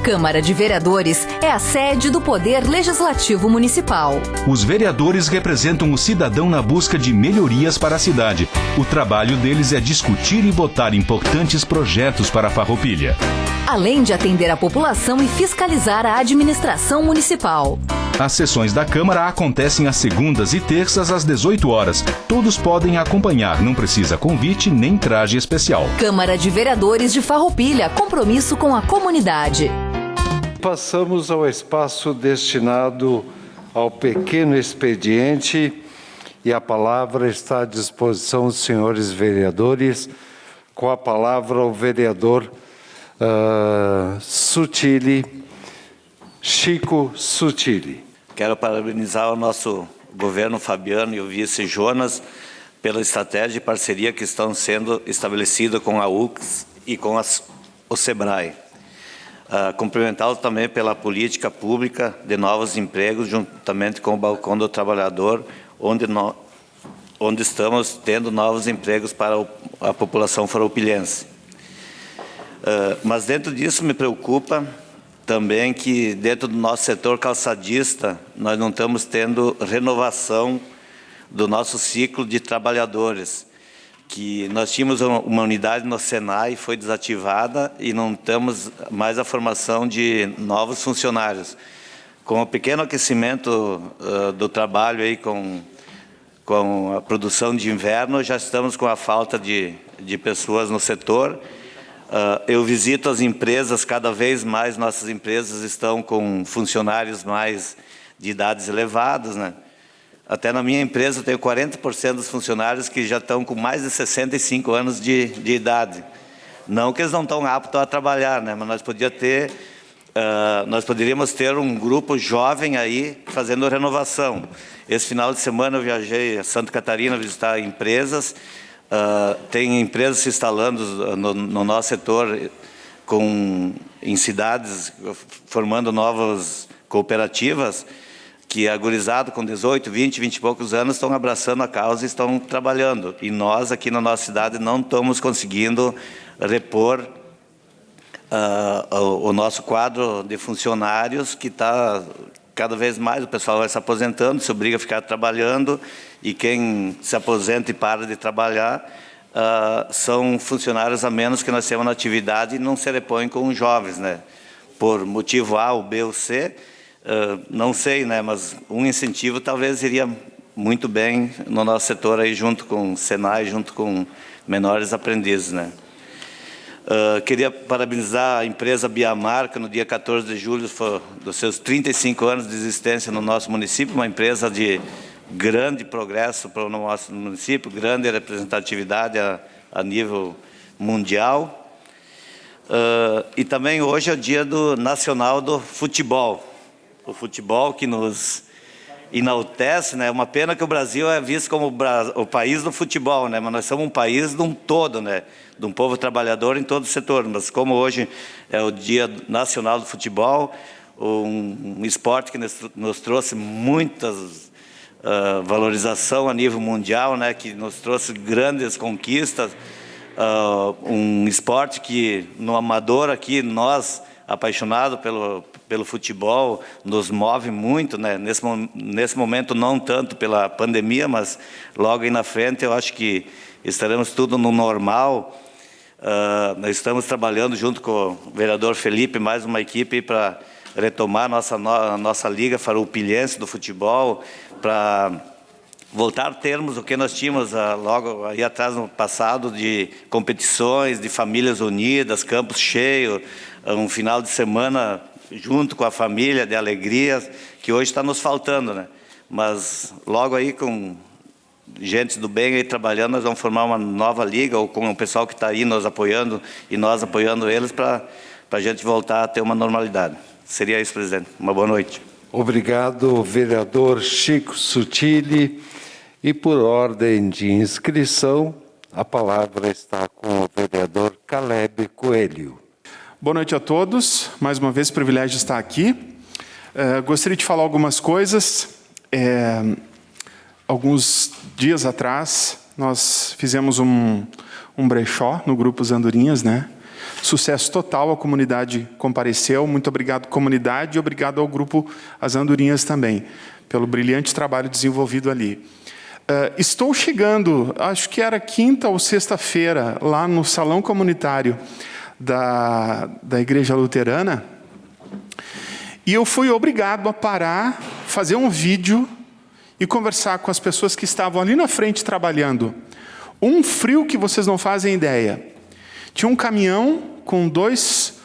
Câmara de Vereadores é a sede do Poder Legislativo Municipal. Os vereadores representam o cidadão na busca de melhorias para a cidade. O trabalho deles é discutir e votar importantes projetos para a Farroupilha. Além de atender a população e fiscalizar a administração municipal. As sessões da Câmara acontecem às segundas e terças às 18 horas. Todos podem acompanhar, não precisa convite nem traje especial. Câmara de Vereadores de Farroupilha, compromisso com a comunidade. Passamos ao espaço destinado ao pequeno expediente e a palavra está à disposição dos senhores vereadores. Com a palavra o vereador Chico Sutili. Quero parabenizar o nosso governo Fabiano e o vice Jonas pela estratégia e parceria que estão sendo estabelecida com a UX e com o SEBRAE. Cumprimentá-lo também pela política pública de novos empregos, juntamente com o Balcão do Trabalhador, onde estamos tendo novos empregos para a população farroupilhense. Mas dentro disso me preocupa também que dentro do nosso setor calçadista nós não estamos tendo renovação do nosso ciclo de trabalhadores, que nós tínhamos uma unidade no Senai, foi desativada e não temos mais a formação de novos funcionários. Com o pequeno aquecimento do trabalho aí com a produção de inverno, já estamos com a falta de pessoas no setor. Eu visito as empresas, cada vez mais nossas empresas estão com funcionários mais de idades elevadas, né? Até na minha empresa eu tenho 40% dos funcionários que já estão com mais de 65 anos de idade. Não que eles não estão aptos a trabalhar, né? Mas nós poderíamos ter um grupo jovem aí fazendo renovação. Esse final de semana eu viajei a Santa Catarina visitar empresas. Tem empresas se instalando no nosso setor em cidades, formando novas cooperativas, que agorizado com 18, 20 e poucos anos estão abraçando a causa e estão trabalhando. E nós aqui na nossa cidade não estamos conseguindo repor o nosso quadro de funcionários, que está cada vez mais, o pessoal vai se aposentando, se obriga a ficar trabalhando, e quem se aposenta e para de trabalhar são funcionários a menos que nós temos na atividade e não se repõem com os jovens, né? Por motivo A, ou B ou C, não sei, né? Mas um incentivo talvez iria muito bem no nosso setor aí, junto com o Senai, junto com menores aprendizes, né? Queria parabenizar a empresa Biamar, que no dia 14 de julho foi dos seus 35 anos de existência no nosso município, uma empresa de grande progresso para o nosso município, grande representatividade a nível mundial. E também hoje é o dia nacional do futebol. O futebol que nos enaltece, né? Uma pena que o Brasil é visto como o país do futebol, né? Mas nós somos um país de um todo, né? De um povo trabalhador em todo o setor. Mas como hoje é o Dia Nacional do Futebol, um esporte que nos trouxe muitas valorização a nível mundial, né? Que nos trouxe grandes conquistas, um esporte que no amador aqui nós apaixonados pelo futebol, nos move muito, né? Nesse momento não tanto pela pandemia, mas logo aí na frente eu acho que estaremos tudo no normal. Nós estamos trabalhando junto com o vereador Felipe, mais uma equipe para retomar a nossa liga farroupilhense do futebol, para voltar a termos o que nós tínhamos logo aí atrás no passado, de competições, de famílias unidas, campos cheios, um final de semana junto com a família, de alegrias, que hoje está nos faltando, né? Mas logo aí, com gente do bem aí trabalhando, nós vamos formar uma nova liga, ou com o pessoal que está aí nos apoiando e nós apoiando eles, para a gente voltar a ter uma normalidade. Seria isso, presidente. Uma boa noite. Obrigado, vereador Chico Sutili. E por ordem de inscrição, a palavra está com o vereador Caleb Coelho. Boa noite a todos. Mais uma vez, privilégio estar aqui. Gostaria de falar algumas coisas. Alguns dias atrás, nós fizemos um brechó no Grupo As Andorinhas, né? Sucesso total, a comunidade compareceu. Muito obrigado, comunidade, e obrigado ao grupo As Andorinhas também, pelo brilhante trabalho desenvolvido ali. Estou chegando, acho que era quinta ou sexta-feira, lá no salão comunitário da Igreja Luterana, e eu fui obrigado a parar, fazer um vídeo e conversar com as pessoas que estavam ali na frente trabalhando. Um frio que vocês não fazem ideia. Tinha um caminhão com 2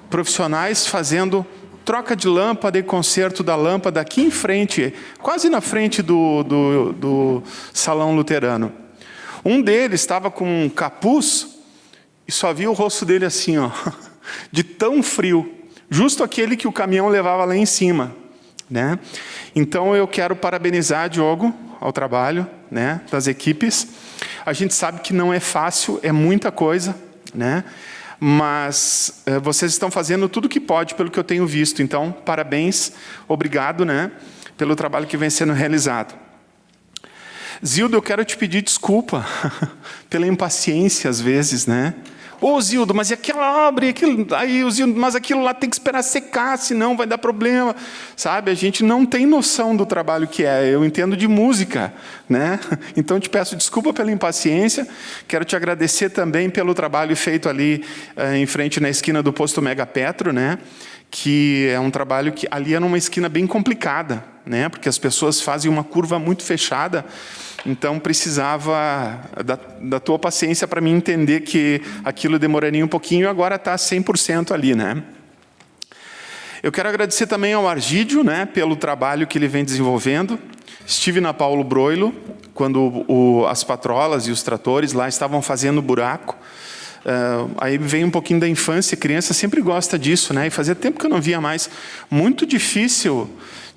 profissionais fazendo troca de lâmpada e conserto da lâmpada aqui em frente, quase na frente do salão luterano. Um deles estava com um capuz e só via o rosto dele assim, ó, de tão frio. Justo aquele que o caminhão levava lá em cima, né? Então eu quero parabenizar Diogo ao trabalho, né, das equipes. A gente sabe que não é fácil, é muita coisa, né? Mas vocês estão fazendo tudo o que pode, pelo que eu tenho visto. Então, parabéns, obrigado, né, pelo trabalho que vem sendo realizado. Zildo, eu quero te pedir desculpa pela impaciência às vezes, né? Ô, Zildo, mas e aquela obra? Aí, o Zildo, mas aquilo lá tem que esperar secar, senão vai dar problema. Sabe, a gente não tem noção do trabalho que é. Eu entendo de música, né? Então, te peço desculpa pela impaciência. Quero te agradecer também pelo trabalho feito ali em frente na esquina do posto Mega Petro, né? Que é um trabalho que ali é numa esquina bem complicada, né? Porque as pessoas fazem uma curva muito fechada. Então, precisava da tua paciência para mim entender que aquilo demoraria um pouquinho e agora está 100% ali, né? Eu quero agradecer também ao Argídio, né, pelo trabalho que ele vem desenvolvendo. Estive na Paulo Broilo, quando as patrolas e os tratores lá estavam fazendo buraco. Aí vem um pouquinho da infância, criança sempre gosta disso, né? E fazia tempo que eu não via mais. Muito difícil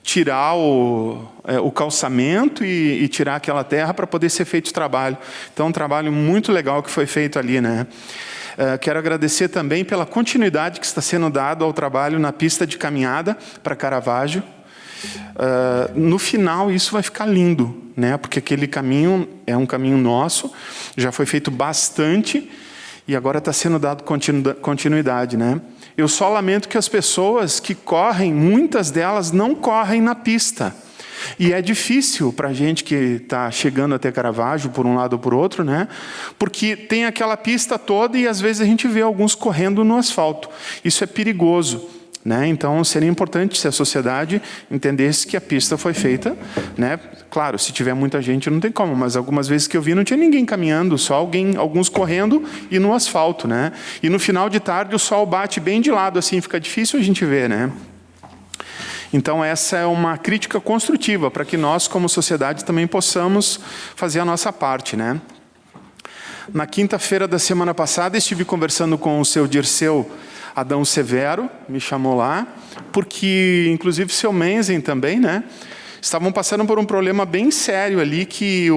tirar o calçamento e tirar aquela terra para poder ser feito o trabalho. Então, um trabalho muito legal que foi feito ali, né? Quero agradecer também pela continuidade que está sendo dado ao trabalho na pista de caminhada para Caravaggio. No final, isso vai ficar lindo, né? Porque aquele caminho é um caminho nosso, já foi feito bastante e agora está sendo dado continuidade, né? Eu só lamento que as pessoas que correm, muitas delas não correm na pista. E é difícil para a gente que está chegando até Caravaggio, por um lado ou por outro, né? Porque tem aquela pista toda e às vezes a gente vê alguns correndo no asfalto. Isso é perigoso, né? Então seria importante se a sociedade entendesse que a pista foi feita, né? Claro, se tiver muita gente não tem como, mas algumas vezes que eu vi não tinha ninguém caminhando, só alguns correndo e no asfalto, né? E no final de tarde o sol bate bem de lado, assim, fica difícil a gente ver, né? Então essa é uma crítica construtiva para que nós, como sociedade, também possamos fazer a nossa parte, né? Na quinta-feira da semana passada estive conversando com o seu Dirceu Adão Severo, me chamou lá, porque inclusive o seu Menzen também, né? Estavam passando por um problema bem sério ali, que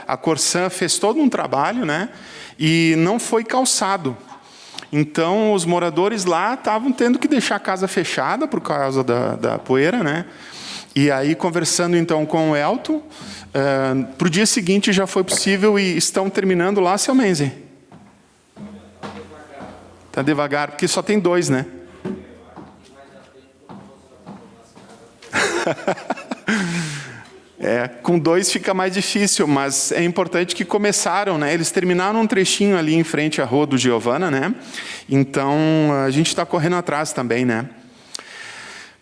a Corsan fez todo um trabalho, né? E não foi calçado. Então, os moradores lá estavam tendo que deixar a casa fechada por causa da poeira, né? E aí, conversando então com o Elton, para o dia seguinte já foi possível e estão terminando lá, seu Menzen. Está devagar, porque só tem 2, né? Com 2 fica mais difícil, mas é importante que começaram, né? Eles terminaram um trechinho ali em frente à Rua do Giovana, né? Então, a gente está correndo atrás também, né?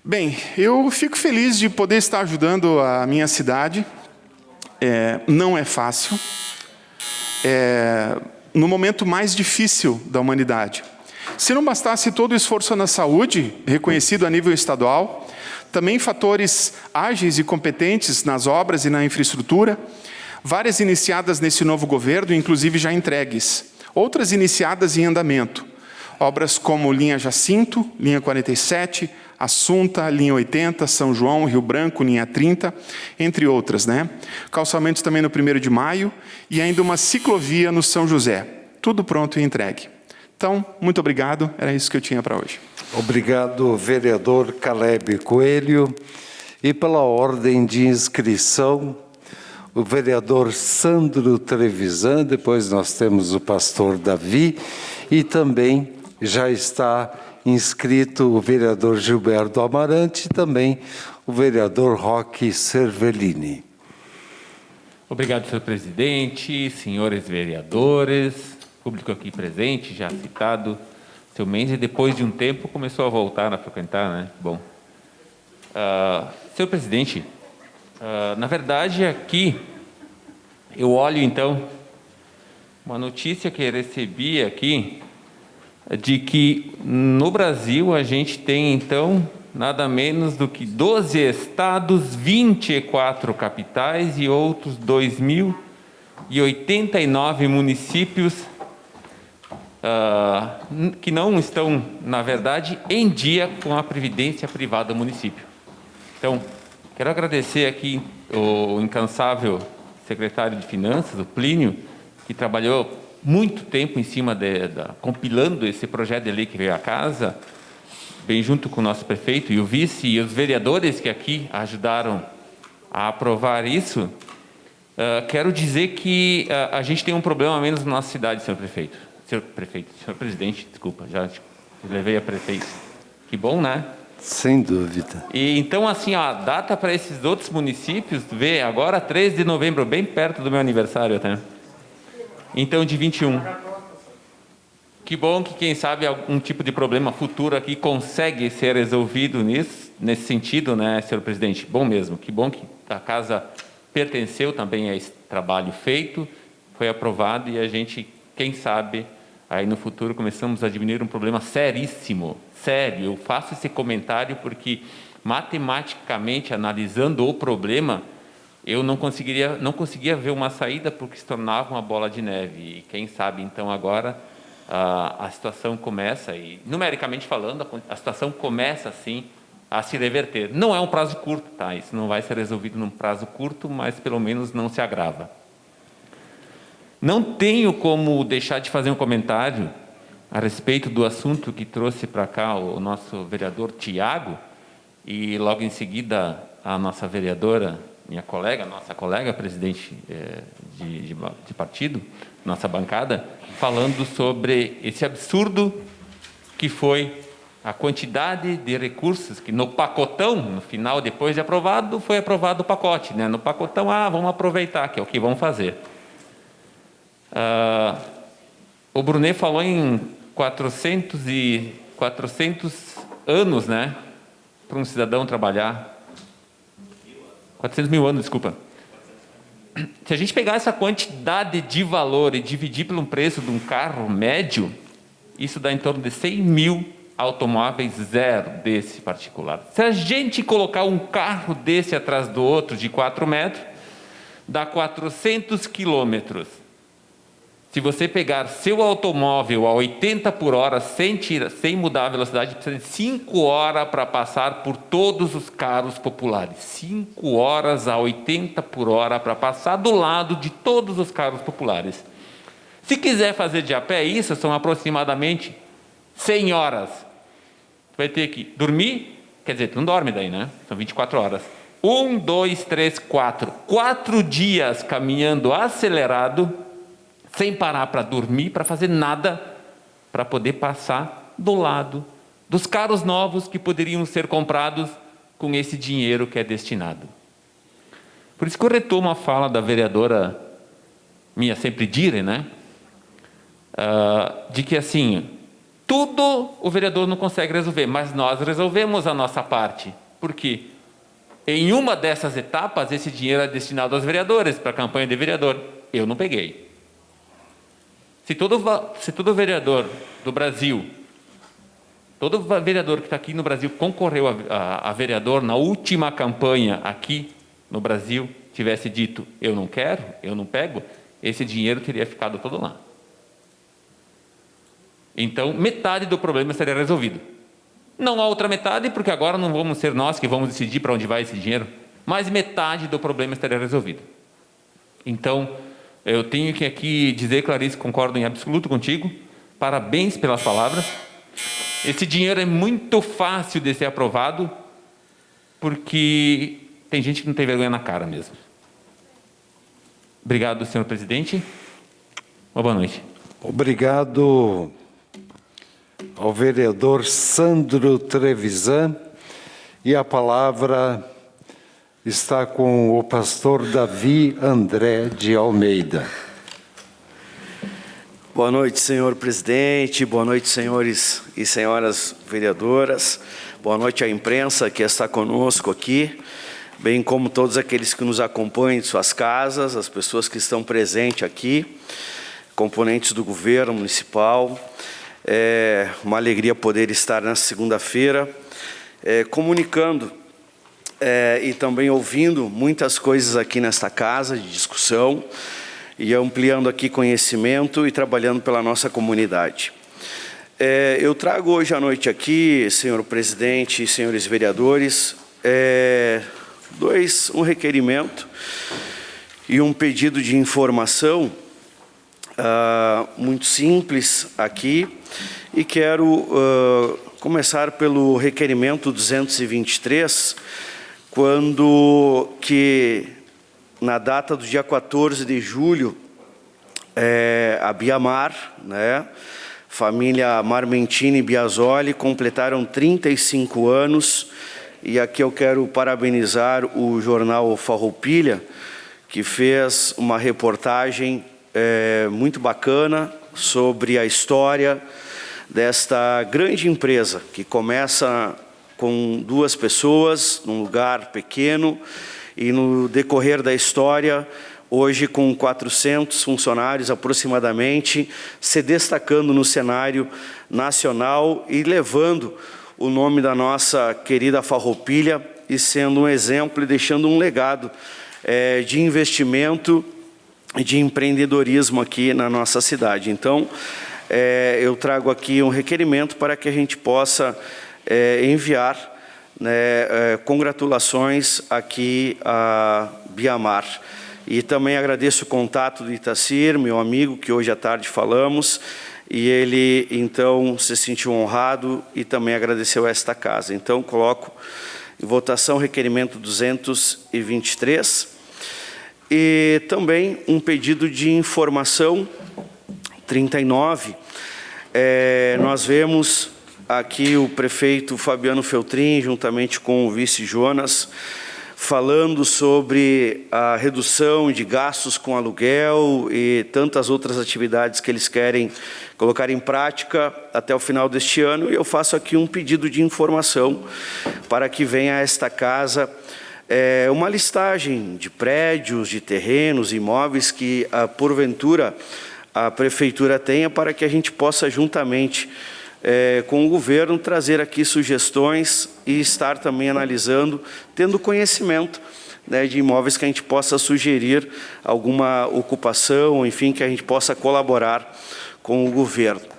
Bem, eu fico feliz de poder estar ajudando a minha cidade. Não é fácil. No momento mais difícil da humanidade. Se não bastasse todo o esforço na saúde, reconhecido a nível estadual, também fatores ágeis e competentes nas obras e na infraestrutura, várias iniciadas nesse novo governo, inclusive já entregues, outras iniciadas em andamento, obras como linha Jacinto, linha 47, Assunta, linha 80, São João, Rio Branco, linha 30, entre outras, né? Calçamentos também no 1º de maio e ainda uma ciclovia no São José. Tudo pronto e entregue. Então, muito obrigado. Era isso que eu tinha para hoje. Obrigado, vereador Caleb Coelho. E pela ordem de inscrição, o vereador Sandro Trevisan, depois nós temos o pastor Davi e também Já está inscrito o vereador Gilberto Amarante e também o vereador Roque Cervellini. Obrigado, senhor presidente, senhores vereadores, público aqui presente, já citado. Seu Mendes, depois de um tempo, começou a voltar a frequentar, né? Bom. Senhor presidente, na verdade, aqui, eu olho, então, uma notícia que eu recebi aqui, de que no Brasil a gente tem, então, nada menos do que 12 estados, 24 capitais e outros 2.089 municípios que não estão, na verdade, em dia com a previdência privada do município. Então, quero agradecer aqui o incansável secretário de Finanças, o Plínio, que trabalhou muito tempo em cima compilando esse projeto de lei que veio à casa, bem junto com o nosso prefeito e o vice e os vereadores que aqui ajudaram a aprovar isso. Quero dizer que a gente tem um problema a menos na nossa cidade, senhor presidente, desculpa, já levei a prefeito. Que bom, né? Sem dúvida. E então, assim, a data para esses outros municípios, vê, agora 3 de novembro, bem perto do meu aniversário até. Então, de 21. Que bom que, quem sabe, algum tipo de problema futuro aqui consegue ser resolvido nesse sentido, né, senhor presidente? Bom mesmo, que bom que a casa pertenceu também a esse trabalho feito, foi aprovado e a gente, quem sabe, aí no futuro começamos a diminuir um problema seríssimo, sério. Eu faço esse comentário porque, matematicamente, analisando o problema, eu não conseguia ver uma saída porque se tornava uma bola de neve. E quem sabe, então, agora a situação começa, e numericamente falando, a situação começa, assim, a se reverter. Não é um prazo curto, tá? Isso não vai ser resolvido num prazo curto, mas pelo menos não se agrava. Não tenho como deixar de fazer um comentário a respeito do assunto que trouxe para cá o nosso vereador Tiago, e logo em seguida a nossa vereadora, nossa colega, presidente de partido, nossa bancada, falando sobre esse absurdo que foi a quantidade de recursos que no pacotão, no final, depois de aprovado, foi aprovado o pacote, né? No pacotão, vamos aproveitar, que é o que vamos fazer. O Brunet falou em 400 anos, né, para um cidadão trabalhar. 400 mil anos, desculpa. Se a gente pegar essa quantidade de valor e dividir pelo preço de um carro médio, isso dá em torno de 100 mil automóveis zero desse particular. Se a gente colocar um carro desse atrás do outro de 4 metros, dá 400 quilômetros. Se você pegar seu automóvel a 80 por hora, sem mudar a velocidade, precisa de 5 horas para passar por todos os carros populares. 5 horas a 80 por hora para passar do lado de todos os carros populares. Se quiser fazer de a pé, isso são aproximadamente 100 horas. Vai ter que dormir, quer dizer, tu não dorme daí, né? São 24 horas. 1, 2, 3, 4. 4 dias caminhando acelerado, sem parar para dormir, para fazer nada, para poder passar do lado dos carros novos que poderiam ser comprados com esse dinheiro que é destinado. Por isso que eu retomo a fala da vereadora minha sempre dire, né? De que, assim, tudo o vereador não consegue resolver, mas nós resolvemos a nossa parte. Por quê? Em uma dessas etapas, esse dinheiro é destinado aos vereadores, para a campanha de vereador. Eu não peguei. Se todo vereador do Brasil, todo vereador que está aqui no Brasil concorreu a vereador na última campanha aqui no Brasil, tivesse dito, eu não quero, eu não pego, esse dinheiro teria ficado todo lá. Então, metade do problema seria resolvido. Não a outra metade, porque agora não vamos ser nós que vamos decidir para onde vai esse dinheiro, mas metade do problema estaria resolvido. Então, eu tenho que aqui dizer, Clarice, concordo em absoluto contigo, parabéns pelas palavras. Esse dinheiro é muito fácil de ser aprovado, porque tem gente que não tem vergonha na cara mesmo. Obrigado, senhor presidente. Uma boa noite. Obrigado, ao vereador Sandro Trevisan, e a palavra está com o pastor Davi André de Almeida. Boa noite, senhor presidente, boa noite, senhores e senhoras vereadoras, boa noite à imprensa que está conosco aqui, bem como todos aqueles que nos acompanham em suas casas, as pessoas que estão presentes aqui, componentes do governo municipal. É uma alegria poder estar nessa segunda-feira comunicando e também ouvindo muitas coisas aqui nesta casa de discussão e ampliando aqui conhecimento e trabalhando pela nossa comunidade. Eu trago hoje à noite aqui, senhor presidente e senhores vereadores, um requerimento e um pedido de informação muito simples aqui, e quero começar pelo requerimento 223, quando que na data do dia 14 de julho, a Biamar, família Marmentini Biasoli, completaram 35 anos, e aqui eu quero parabenizar o jornal Farroupilha, que fez uma reportagem muito bacana sobre a história desta grande empresa, que começa com 2 pessoas, num lugar pequeno, e no decorrer da história, hoje com 400 funcionários aproximadamente, se destacando no cenário nacional e levando o nome da nossa querida Farroupilha e sendo um exemplo e deixando um legado de investimento e de empreendedorismo aqui na nossa cidade. Então, eu trago aqui um requerimento para que a gente possa enviar congratulações aqui a Biamar. E também agradeço o contato do Itacir, meu amigo, que hoje à tarde falamos, e ele, então, se sentiu honrado e também agradeceu a esta casa. Então, coloco em votação o requerimento 223, e também um pedido de informação 39. Nós vemos aqui o prefeito Fabiano Feltrin, juntamente com o vice Jonas, falando sobre a redução de gastos com aluguel e tantas outras atividades que eles querem colocar em prática até o final deste ano. E eu faço aqui um pedido de informação para que venha a esta casa uma listagem de prédios, de terrenos, imóveis que, porventura, a prefeitura tenha, para que a gente possa, juntamente com o governo, trazer aqui sugestões e estar também analisando, tendo conhecimento de imóveis que a gente possa sugerir alguma ocupação, enfim, que a gente possa colaborar com o governo.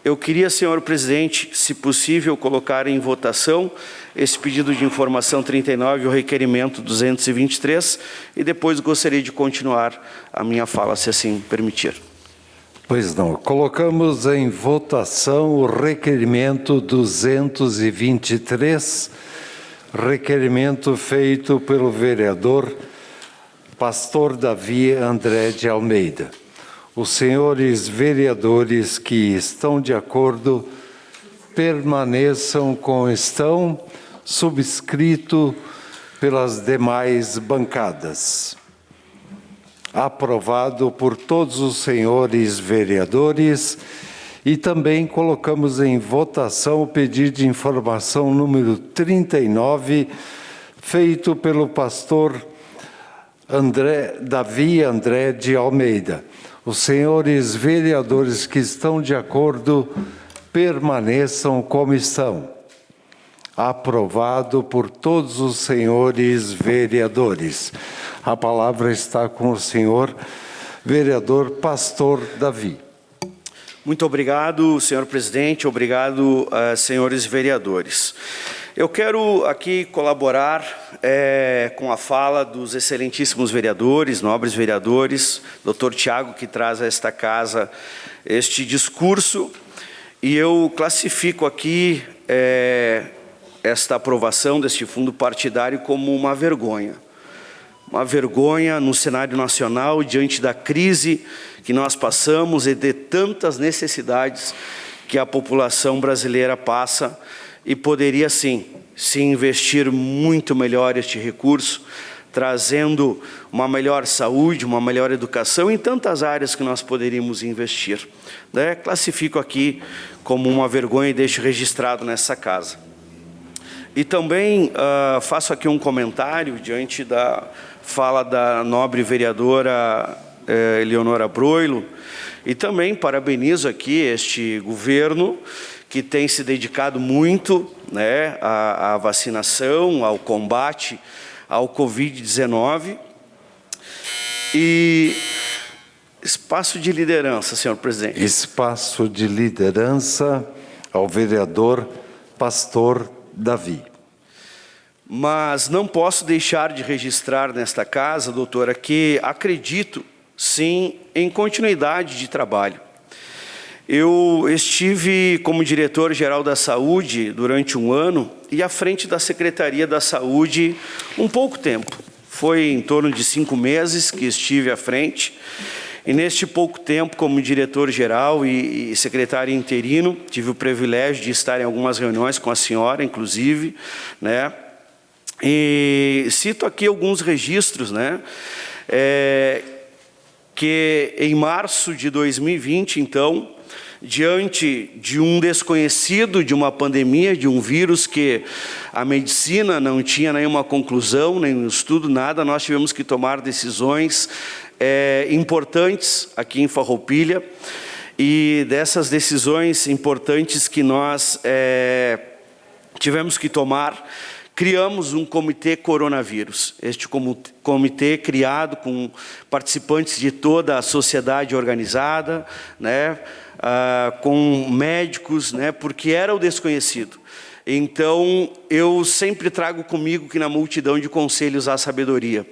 Eu queria, senhor presidente, se possível, colocar em votação esse pedido de informação 39 e o requerimento 223, e depois gostaria de continuar a minha fala, se assim permitir. Pois não. Colocamos em votação o requerimento 223, requerimento feito pelo vereador Pastor Davi André de Almeida. Os senhores vereadores que estão de acordo permaneçam como estão, subscrito pelas demais bancadas. Aprovado por todos os senhores vereadores, e também colocamos em votação o pedido de informação número 39, feito pelo pastor Davi André de Almeida. Os senhores vereadores que estão de acordo permaneçam como estão. Aprovado por todos os senhores vereadores. A palavra está com o senhor vereador Pastor Davi. Muito obrigado, senhor presidente, obrigado, senhores vereadores. Eu quero aqui colaborar com a fala dos excelentíssimos vereadores, nobres vereadores, doutor Tiago, que traz a esta casa este discurso, e eu classifico aqui esta aprovação deste fundo partidário como uma vergonha. Uma vergonha no cenário nacional, diante da crise que nós passamos e de tantas necessidades que a população brasileira passa e poderia, sim, se investir muito melhor este recurso, trazendo uma melhor saúde, uma melhor educação em tantas áreas que nós poderíamos investir. Né? Classifico aqui como uma vergonha e deixo registrado nessa casa. E também faço aqui um comentário diante da fala da nobre vereadora Eleonora Broilo, e também parabenizo aqui este governo que tem se dedicado muito, né, à vacinação, ao combate ao Covid-19. E espaço de liderança, senhor presidente. Espaço de liderança ao vereador Pastor Davi. Mas não posso deixar de registrar nesta casa, doutora, que acredito, sim, em continuidade de trabalho. Eu estive como diretor-geral da Saúde durante um ano e à frente da Secretaria da Saúde um pouco tempo. Foi em torno de 5 meses que estive à frente. E neste pouco tempo, como diretor-geral e secretário interino, tive o privilégio de estar em algumas reuniões com a senhora, inclusive, né? E cito aqui alguns registros, né? Que em março de 2020, então, diante de um desconhecido, de uma pandemia, de um vírus que a medicina não tinha nenhuma conclusão, nenhum estudo, nada, nós tivemos que tomar decisões importantes aqui em Farroupilha, e dessas decisões importantes que nós tivemos que tomar, criamos um comitê coronavírus. Este comitê criado com participantes de toda a sociedade organizada, né, com médicos, né, porque era o desconhecido. Então, eu sempre trago comigo que na multidão de conselhos há sabedoria.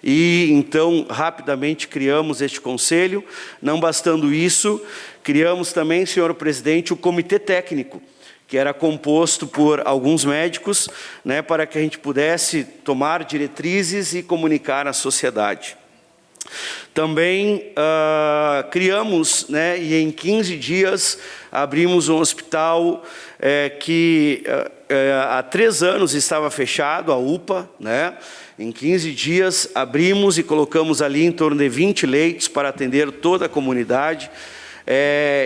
E, então, rapidamente criamos este conselho. Não bastando isso, criamos também, senhor presidente, o comitê técnico, que era composto por alguns médicos, né, para que a gente pudesse tomar diretrizes e comunicar à sociedade. Também criamos, né, e em 15 dias abrimos um hospital que há 3 anos estava fechado, a UPA, né? Em 15 dias abrimos e colocamos ali em torno de 20 leitos para atender toda a comunidade.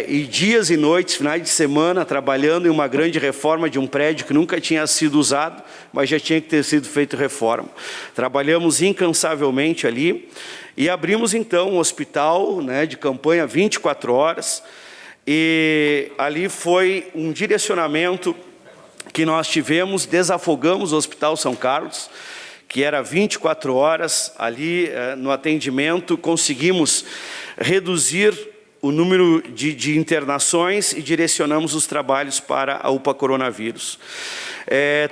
E dias e noites, finais de semana, trabalhando em uma grande reforma de um prédio que nunca tinha sido usado, mas já tinha que ter sido feito reforma. Trabalhamos incansavelmente ali e abrimos então um hospital, né, de campanha 24 horas, e ali foi um direcionamento que nós tivemos, desafogamos o Hospital São Carlos, que era 24 horas ali no atendimento, conseguimos reduzir o número de internações e direcionamos os trabalhos para a UPA Coronavírus.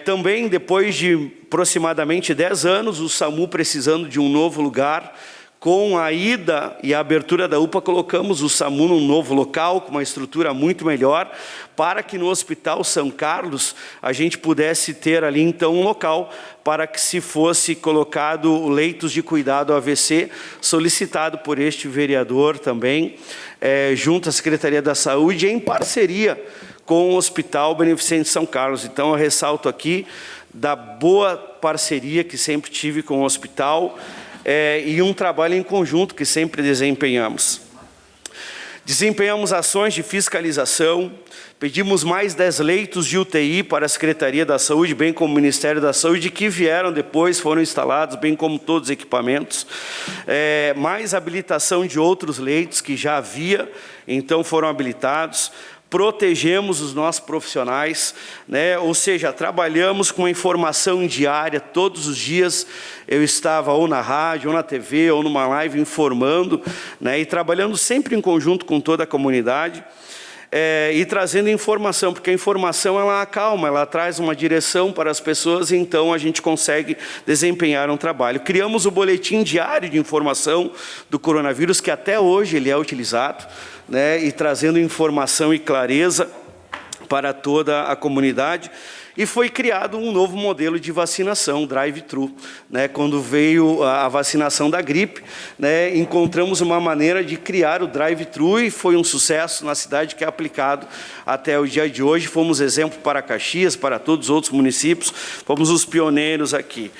Também, depois de aproximadamente 10 anos, o SAMU precisando de um novo lugar, com a ida e a abertura da UPA, colocamos o SAMU num novo local, com uma estrutura muito melhor, para que no Hospital São Carlos a gente pudesse ter ali, então, um local para que se fosse colocado leitos de cuidado AVC, solicitado por este vereador também, junto à Secretaria da Saúde, em parceria com o Hospital Beneficente São Carlos. Então, eu ressalto aqui da boa parceria que sempre tive com o hospital, e um trabalho em conjunto que sempre desempenhamos. Desempenhamos ações de fiscalização, pedimos mais 10 leitos de UTI para a Secretaria da Saúde, bem como o Ministério da Saúde, que vieram depois, foram instalados, bem como todos os equipamentos. Mais habilitação de outros leitos que já havia, então foram habilitados. Protegemos os nossos profissionais, né? Ou seja, trabalhamos com informação diária, todos os dias eu estava ou na rádio, ou na TV, ou numa live informando, né? E trabalhando sempre em conjunto com toda a comunidade, e trazendo informação, porque a informação ela acalma, ela traz uma direção para as pessoas, e então a gente consegue desempenhar um trabalho. Criamos o boletim diário de informação do coronavírus, que até hoje ele é utilizado, né, e trazendo informação e clareza para toda a comunidade. e foi criado um novo modelo de vacinação, drive-thru, né? Quando veio a vacinação da gripe, né, encontramos uma maneira de criar o drive-thru e foi um sucesso na cidade, que é aplicado até o dia de hoje. Fomos exemplo para Caxias, para todos os outros municípios, fomos os pioneiros aqui,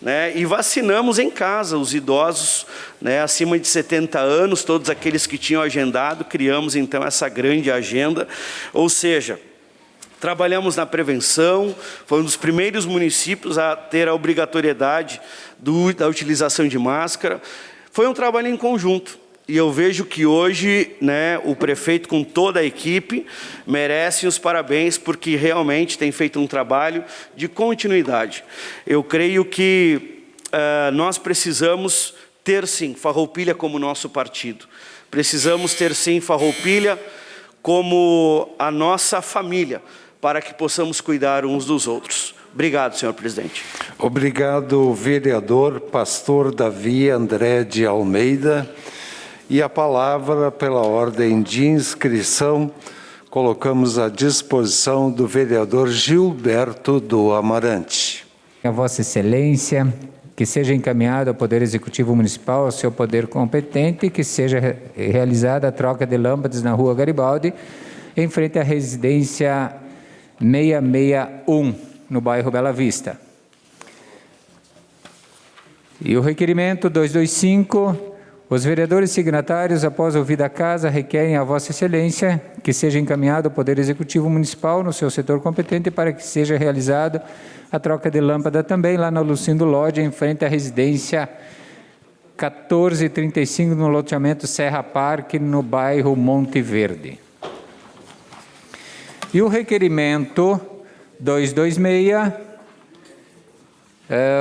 né? E vacinamos em casa os idosos, né, acima de 70 anos, todos aqueles que tinham agendado. Criamos então essa grande agenda, ou seja, trabalhamos na prevenção, foi um dos primeiros municípios a ter a obrigatoriedade da utilização de máscara. Foi um trabalho em conjunto, e eu vejo que hoje, né, o prefeito com toda a equipe merece os parabéns, porque realmente tem feito um trabalho de continuidade. Eu creio que nós precisamos ter sim Farroupilha como nosso partido, precisamos ter sim Farroupilha como a nossa família, para que possamos cuidar uns dos outros. Obrigado, senhor presidente. Obrigado, vereador Pastor Davi André de Almeida. E a palavra, pela ordem de inscrição, colocamos à disposição do vereador Gilberto do Amarante. A Vossa Excelência, que seja encaminhado ao Poder Executivo Municipal, ao seu poder competente, que seja realizada a troca de lâmpadas na Rua Garibaldi, em frente à residência 661, no bairro Bela Vista. E o requerimento 225, os vereadores signatários, após ouvida a casa, requerem a Vossa Excelência que seja encaminhado ao Poder Executivo Municipal, no seu setor competente, para que seja realizado a troca de lâmpada também lá na Lucindo Lodge, em frente à residência 1435, no loteamento Serra Parque, no bairro Monte Verde. E o requerimento 226,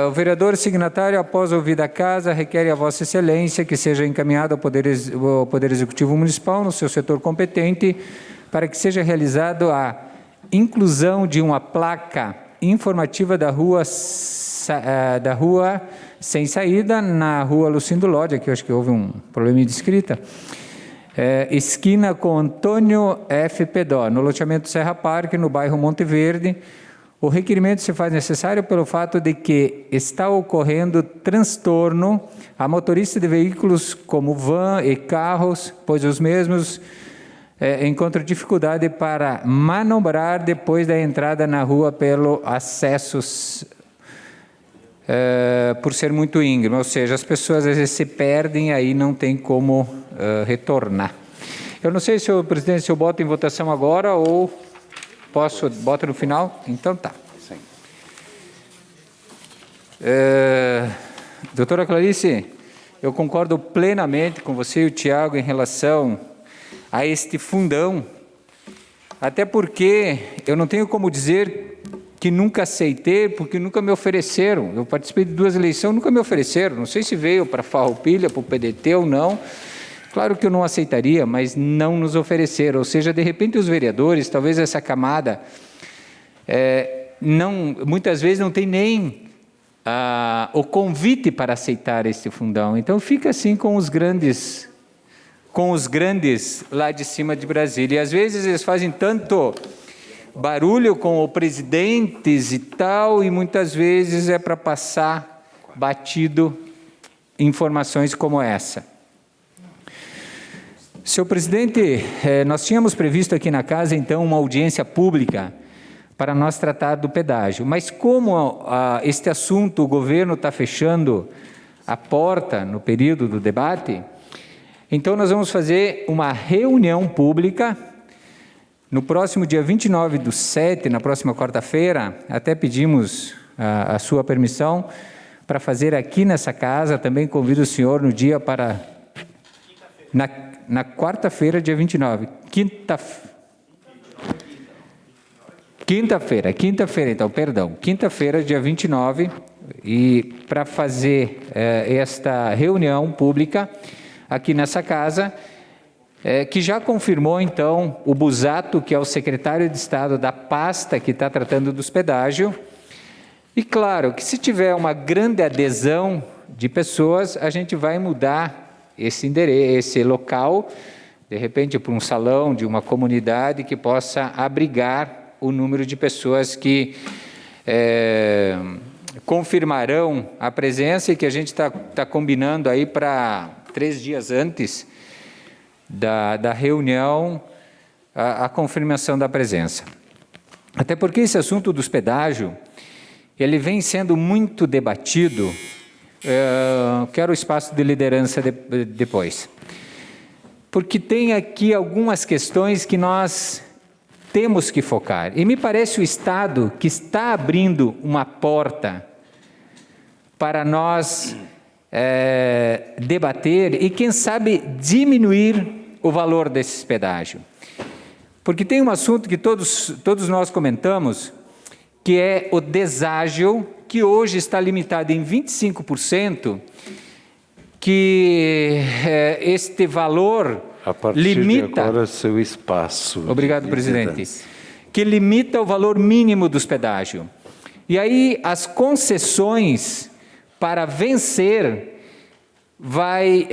o vereador signatário, após ouvida a casa, requer a Vossa Excelência que seja encaminhado ao Poder Executivo Municipal, no seu setor competente, para que seja realizado a inclusão de uma placa informativa da rua sem saída, na Rua Lucindo Lodge, aqui eu acho que houve um problema de escrita, esquina com Antônio F. Pedó, no loteamento Serra Parque, no bairro Monte Verde. O requerimento se faz necessário pelo fato de que está ocorrendo transtorno a motoristas de veículos como van e carros, pois os mesmos encontram dificuldade para manobrar depois da entrada na rua pelo acesso, por ser muito íngreme, ou seja, as pessoas às vezes se perdem e aí não tem como retornar. Eu não sei, senhor presidente, se eu boto em votação agora ou posso, boto no final? Então tá. Sim. Doutora Clarice, eu concordo plenamente com você e o Tiago em relação a este fundão, até porque eu não tenho como dizer que nunca aceitei, porque nunca me ofereceram. Eu participei de 2 eleições, nunca me ofereceram. Não sei se veio para Farroupilha, para o PDT ou não. Claro que eu não aceitaria, mas não nos ofereceram. Ou seja, de repente os vereadores, talvez essa camada, muitas vezes não tem nem o convite para aceitar este fundão. Então fica assim com os grandes lá de cima de Brasília. E às vezes eles fazem tanto barulho com os presidentes e tal, e muitas vezes é para passar batido informações como essa. Senhor presidente, nós tínhamos previsto aqui na casa, então, uma audiência pública para nós tratar do pedágio, mas como este assunto, o governo está fechando a porta no período do debate, então nós vamos fazer uma reunião pública no próximo dia 29/7, na próxima quarta-feira. Até pedimos a sua permissão para fazer aqui nessa casa. Também convido o senhor no dia para... Na quarta-feira, dia 29. Quinta-feira, então, perdão. Quinta-feira, dia 29, e para fazer esta reunião pública aqui nessa casa, que já confirmou, então, o Busato, que é o secretário de Estado da pasta que está tratando dos pedágios. E, claro, que se tiver uma grande adesão de pessoas, a gente vai mudar esse endereço, esse local, de repente, para um salão de uma comunidade que possa abrigar o número de pessoas que confirmarão a presença e que a gente está combinando aí para 3 dias antes da reunião a confirmação da presença. Até porque esse assunto do pedágio, ele vem sendo muito debatido. Quero o espaço de liderança depois. Porque tem aqui algumas questões que nós temos que focar. E me parece o Estado que está abrindo uma porta para nós debater e, quem sabe, diminuir o valor desse pedágio. Porque tem um assunto que todos nós comentamos, que é o deságio, que hoje está limitado em 25%, que este valor a partir limita... de agora, seu espaço. Obrigado, presidente. Que limita o valor mínimo dos pedágios. E aí, as concessões para vencer vai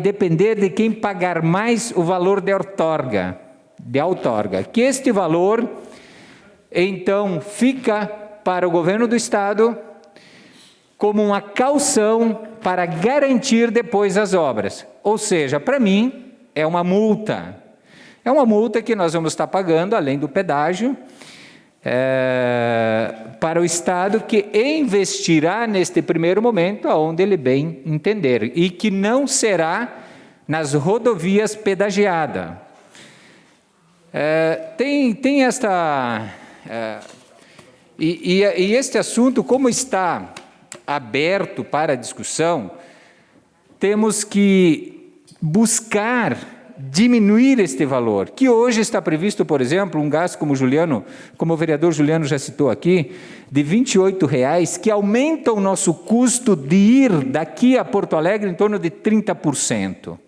depender de quem pagar mais o valor de outorga, que este valor, então, fica para o governo do Estado como uma caução para garantir depois as obras. Ou seja, para mim, é uma multa. É uma multa que nós vamos estar pagando, além do pedágio, para o Estado, que investirá neste primeiro momento aonde ele bem entender, e que não será nas rodovias pedagiadas. Tem esta... E este assunto, como está aberto para discussão, temos que buscar diminuir este valor, que hoje está previsto, por exemplo, um gasto como o vereador Juliano já citou aqui, de R$ 28,00, que aumenta o nosso custo de ir daqui a Porto Alegre em torno de 30%.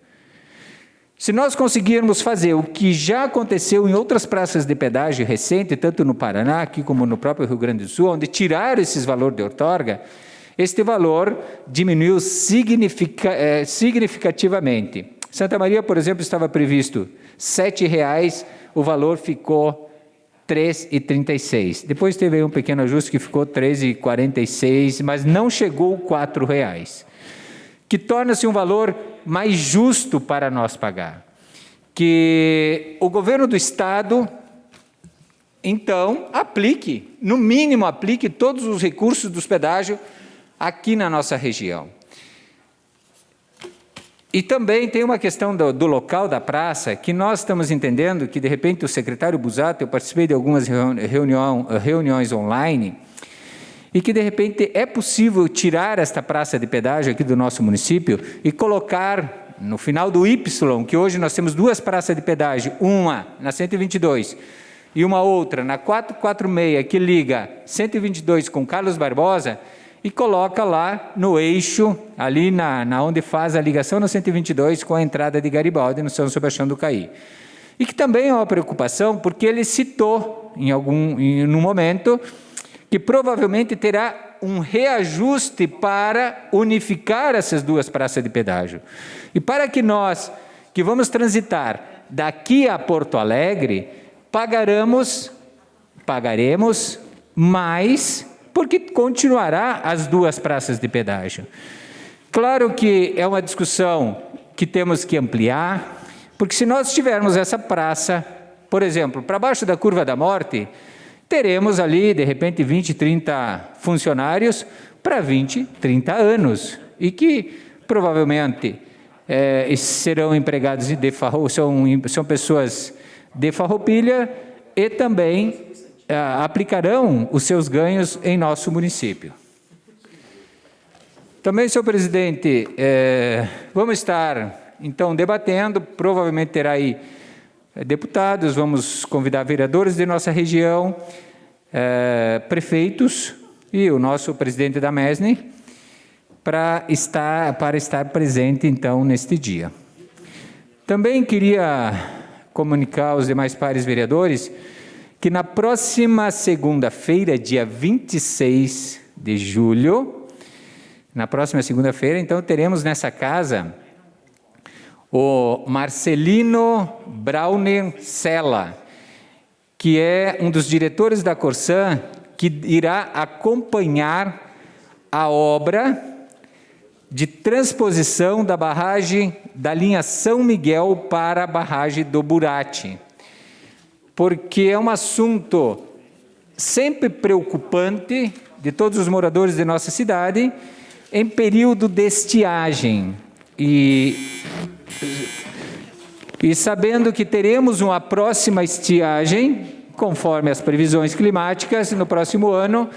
Se nós conseguirmos fazer o que já aconteceu em outras praças de pedágio recente, tanto no Paraná, aqui como no próprio Rio Grande do Sul, onde tiraram esses valores de outorga, este valor diminuiu significativamente. Santa Maria, por exemplo, estava previsto R$ 7,00, o valor ficou R$ 3,36. Depois teve um pequeno ajuste que ficou R$ 3,46, mas não chegou a R$ 4,00, que torna-se um valor mais justo para nós pagar. Que o governo do Estado, então, no mínimo aplique todos os recursos dos pedágios aqui na nossa região. E também tem uma questão do local da praça, que nós estamos entendendo que, de repente, o secretário Busato, eu participei de algumas reuniões online, e que, de repente, é possível tirar esta praça de pedágio aqui do nosso município e colocar no final do Y, que hoje nós temos 2 praças de pedágio, uma na 122 e uma outra na 446, que liga 122 com Carlos Barbosa, e coloca lá no eixo, ali na onde faz a ligação no 122 com a entrada de Garibaldi, no São Sebastião do Caí. E que também é uma preocupação, porque ele citou, num momento, que provavelmente terá um reajuste para unificar essas 2 praças de pedágio. E para que nós, que vamos transitar daqui a Porto Alegre, pagaremos mais, porque continuará as 2 praças de pedágio. Claro que é uma discussão que temos que ampliar, porque se nós tivermos essa praça, por exemplo, para baixo da Curva da Morte, teremos ali, de repente, 20, 30 funcionários para 20, 30 anos, e que provavelmente serão empregados são pessoas de Farroupilha e também aplicarão os seus ganhos em nosso município. Também, senhor presidente, vamos estar, então, debatendo, provavelmente terá aí deputados, vamos convidar vereadores de nossa região, prefeitos e o nosso presidente da MESNE, para estar presente, então, neste dia. Também queria comunicar aos demais pares vereadores que na próxima segunda-feira, dia 26 de julho, na próxima segunda-feira, então, teremos nessa casa o Marcelino Brauner Sella. que é um dos diretores da Corsan, que irá acompanhar a obra de transposição da barragem da linha São Miguel para a barragem do Burati, porque é um assunto sempre preocupante de todos os moradores de nossa cidade em período de estiagem. E sabendo que teremos uma próxima estiagem, conforme as previsões climáticas, no próximo ano,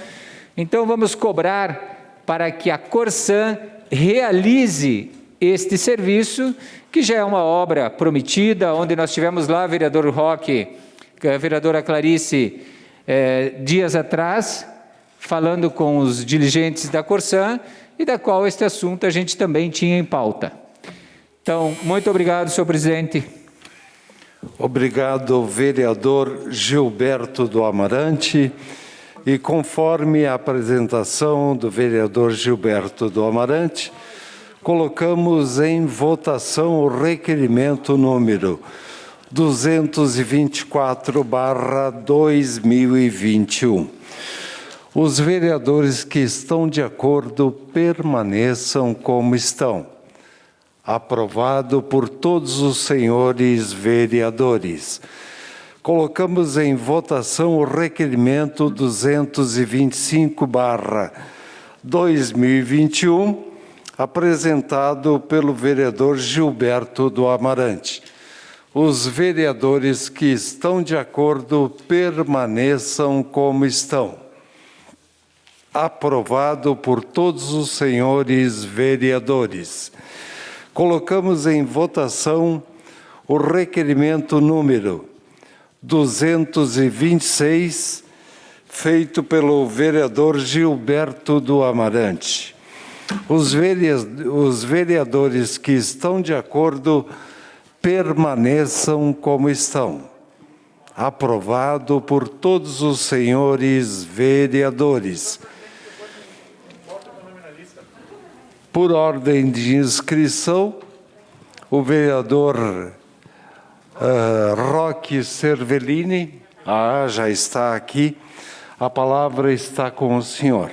então vamos cobrar para que a Corsan realize este serviço, que já é uma obra prometida, onde nós tivemos lá vereador Roque, a vereadora Clarice, dias atrás, falando com os diligentes da Corsan, e da qual este assunto a gente também tinha em pauta. Então, muito obrigado, senhor presidente. Obrigado, vereador Gilberto do Amarante. E conforme a apresentação do vereador Gilberto do Amarante, colocamos em votação o requerimento número 224/2021. Os vereadores que estão de acordo permaneçam como estão. Aprovado por todos os senhores vereadores. Colocamos em votação o requerimento 225/2021, apresentado pelo vereador Gilberto do Amarante. Os vereadores que estão de acordo permaneçam como estão. Aprovado por todos os senhores vereadores. Colocamos em votação o requerimento número 226, feito pelo vereador Gilberto do Amarante. Os vereadores que estão de acordo permaneçam como estão. Aprovado por todos os senhores vereadores. Por ordem de inscrição, o vereador Roque Cervellini, já está aqui. A palavra está com o senhor.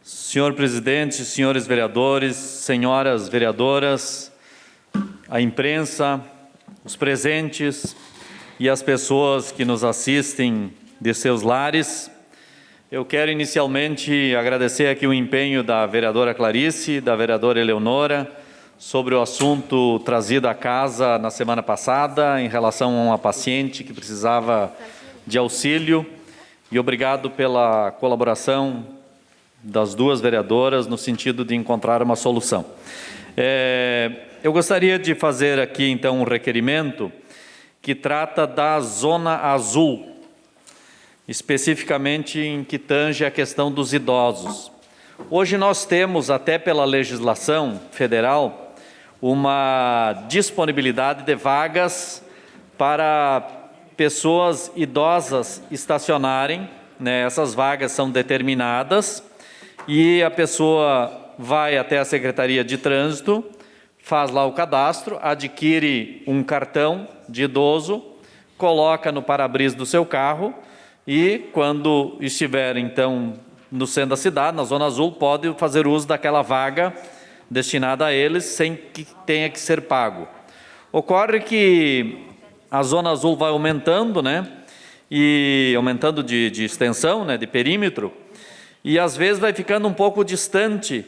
Senhor presidente, senhores vereadores, senhoras vereadoras, a imprensa, os presentes e as pessoas que nos assistem de seus lares, eu quero inicialmente agradecer aqui o empenho da vereadora Clarice, da vereadora Eleonora, sobre o assunto trazido à casa na semana passada, em relação a uma paciente que precisava de auxílio, e obrigado pela colaboração das duas vereadoras no sentido de encontrar uma solução. Eu gostaria de fazer aqui, então, um requerimento que trata da Zona Azul, especificamente em que tange a questão dos idosos. Hoje nós temos, até pela legislação federal, uma disponibilidade de vagas para pessoas idosas estacionarem, né? Essas vagas são determinadas e a pessoa vai até a Secretaria de Trânsito, faz lá o cadastro, adquire um cartão de idoso, coloca no para-brisa do seu carro e, quando estiver, então, no centro da cidade, na Zona Azul, pode fazer uso daquela vaga destinada a eles, sem que tenha que ser pago. Ocorre que a Zona Azul vai aumentando, né? E aumentando de extensão, né? De perímetro, e às vezes vai ficando um pouco distante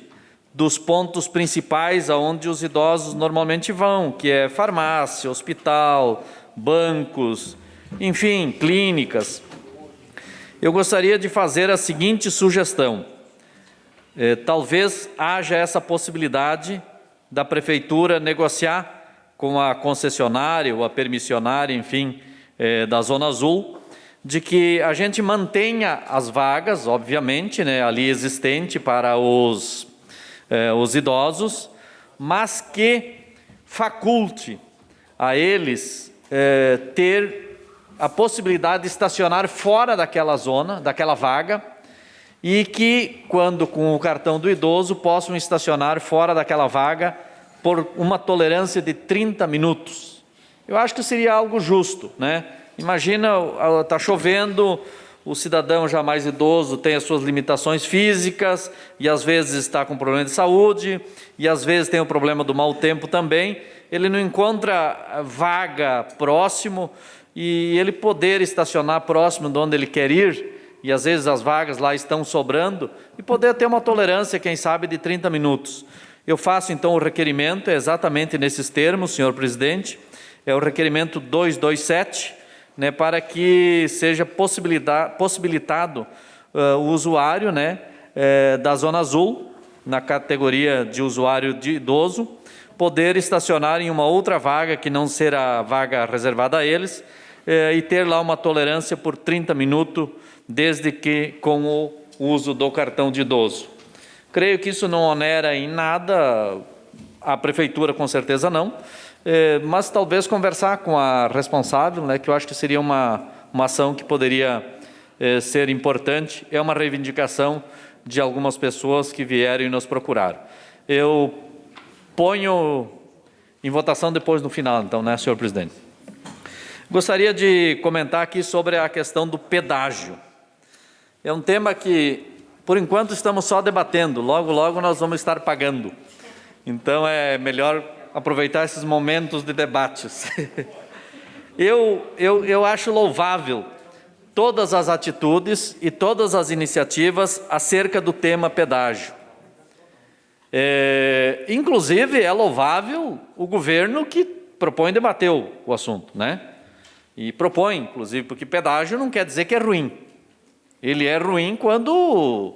dos pontos principais aonde os idosos normalmente vão, que é farmácia, hospital, bancos, enfim, clínicas. Eu gostaria de fazer a seguinte sugestão. Talvez haja essa possibilidade da Prefeitura negociar com a concessionária ou a permissionária, enfim, da Zona Azul, de que a gente mantenha as vagas, obviamente, né, ali existente para os idosos, mas que faculte a eles ter a possibilidade de estacionar fora daquela zona, daquela vaga, e que, quando com o cartão do idoso, possam estacionar fora daquela vaga por uma tolerância de 30 minutos. Eu acho que seria algo justo, né? Imagina, está chovendo, o cidadão já mais idoso tem as suas limitações físicas e às vezes está com problema de saúde e às vezes tem o problema do mau tempo também. Ele não encontra vaga próximo e ele poder estacionar próximo de onde ele quer ir, e às vezes as vagas lá estão sobrando, e poder ter uma tolerância, quem sabe, de 30 minutos. Eu faço então o requerimento, é exatamente nesses termos, senhor presidente, é o requerimento 227, né, para que seja possibilitado o usuário, né, da Zona Azul, na categoria de usuário de idoso, poder estacionar em uma outra vaga que não será a vaga reservada a eles, e ter lá uma tolerância por 30 minutos, desde que com o uso do cartão de idoso. Creio que isso não onera em nada a prefeitura, com certeza não, mas talvez conversar com a responsável, né, que eu acho que seria uma ação que poderia ser importante, é uma reivindicação de algumas pessoas que vieram e nos procuraram. Eu ponho em votação depois no final, então, né, senhor presidente. Gostaria de comentar aqui sobre a questão do pedágio. É um tema que, por enquanto, estamos só debatendo, logo, logo nós vamos estar pagando. Então, é melhor aproveitar esses momentos de debates. Eu acho louvável todas as atitudes e todas as iniciativas acerca do tema pedágio. Inclusive, é louvável o governo que propõe debater o assunto, né? E propõe, inclusive, porque pedágio não quer dizer que é ruim. Ele é ruim quando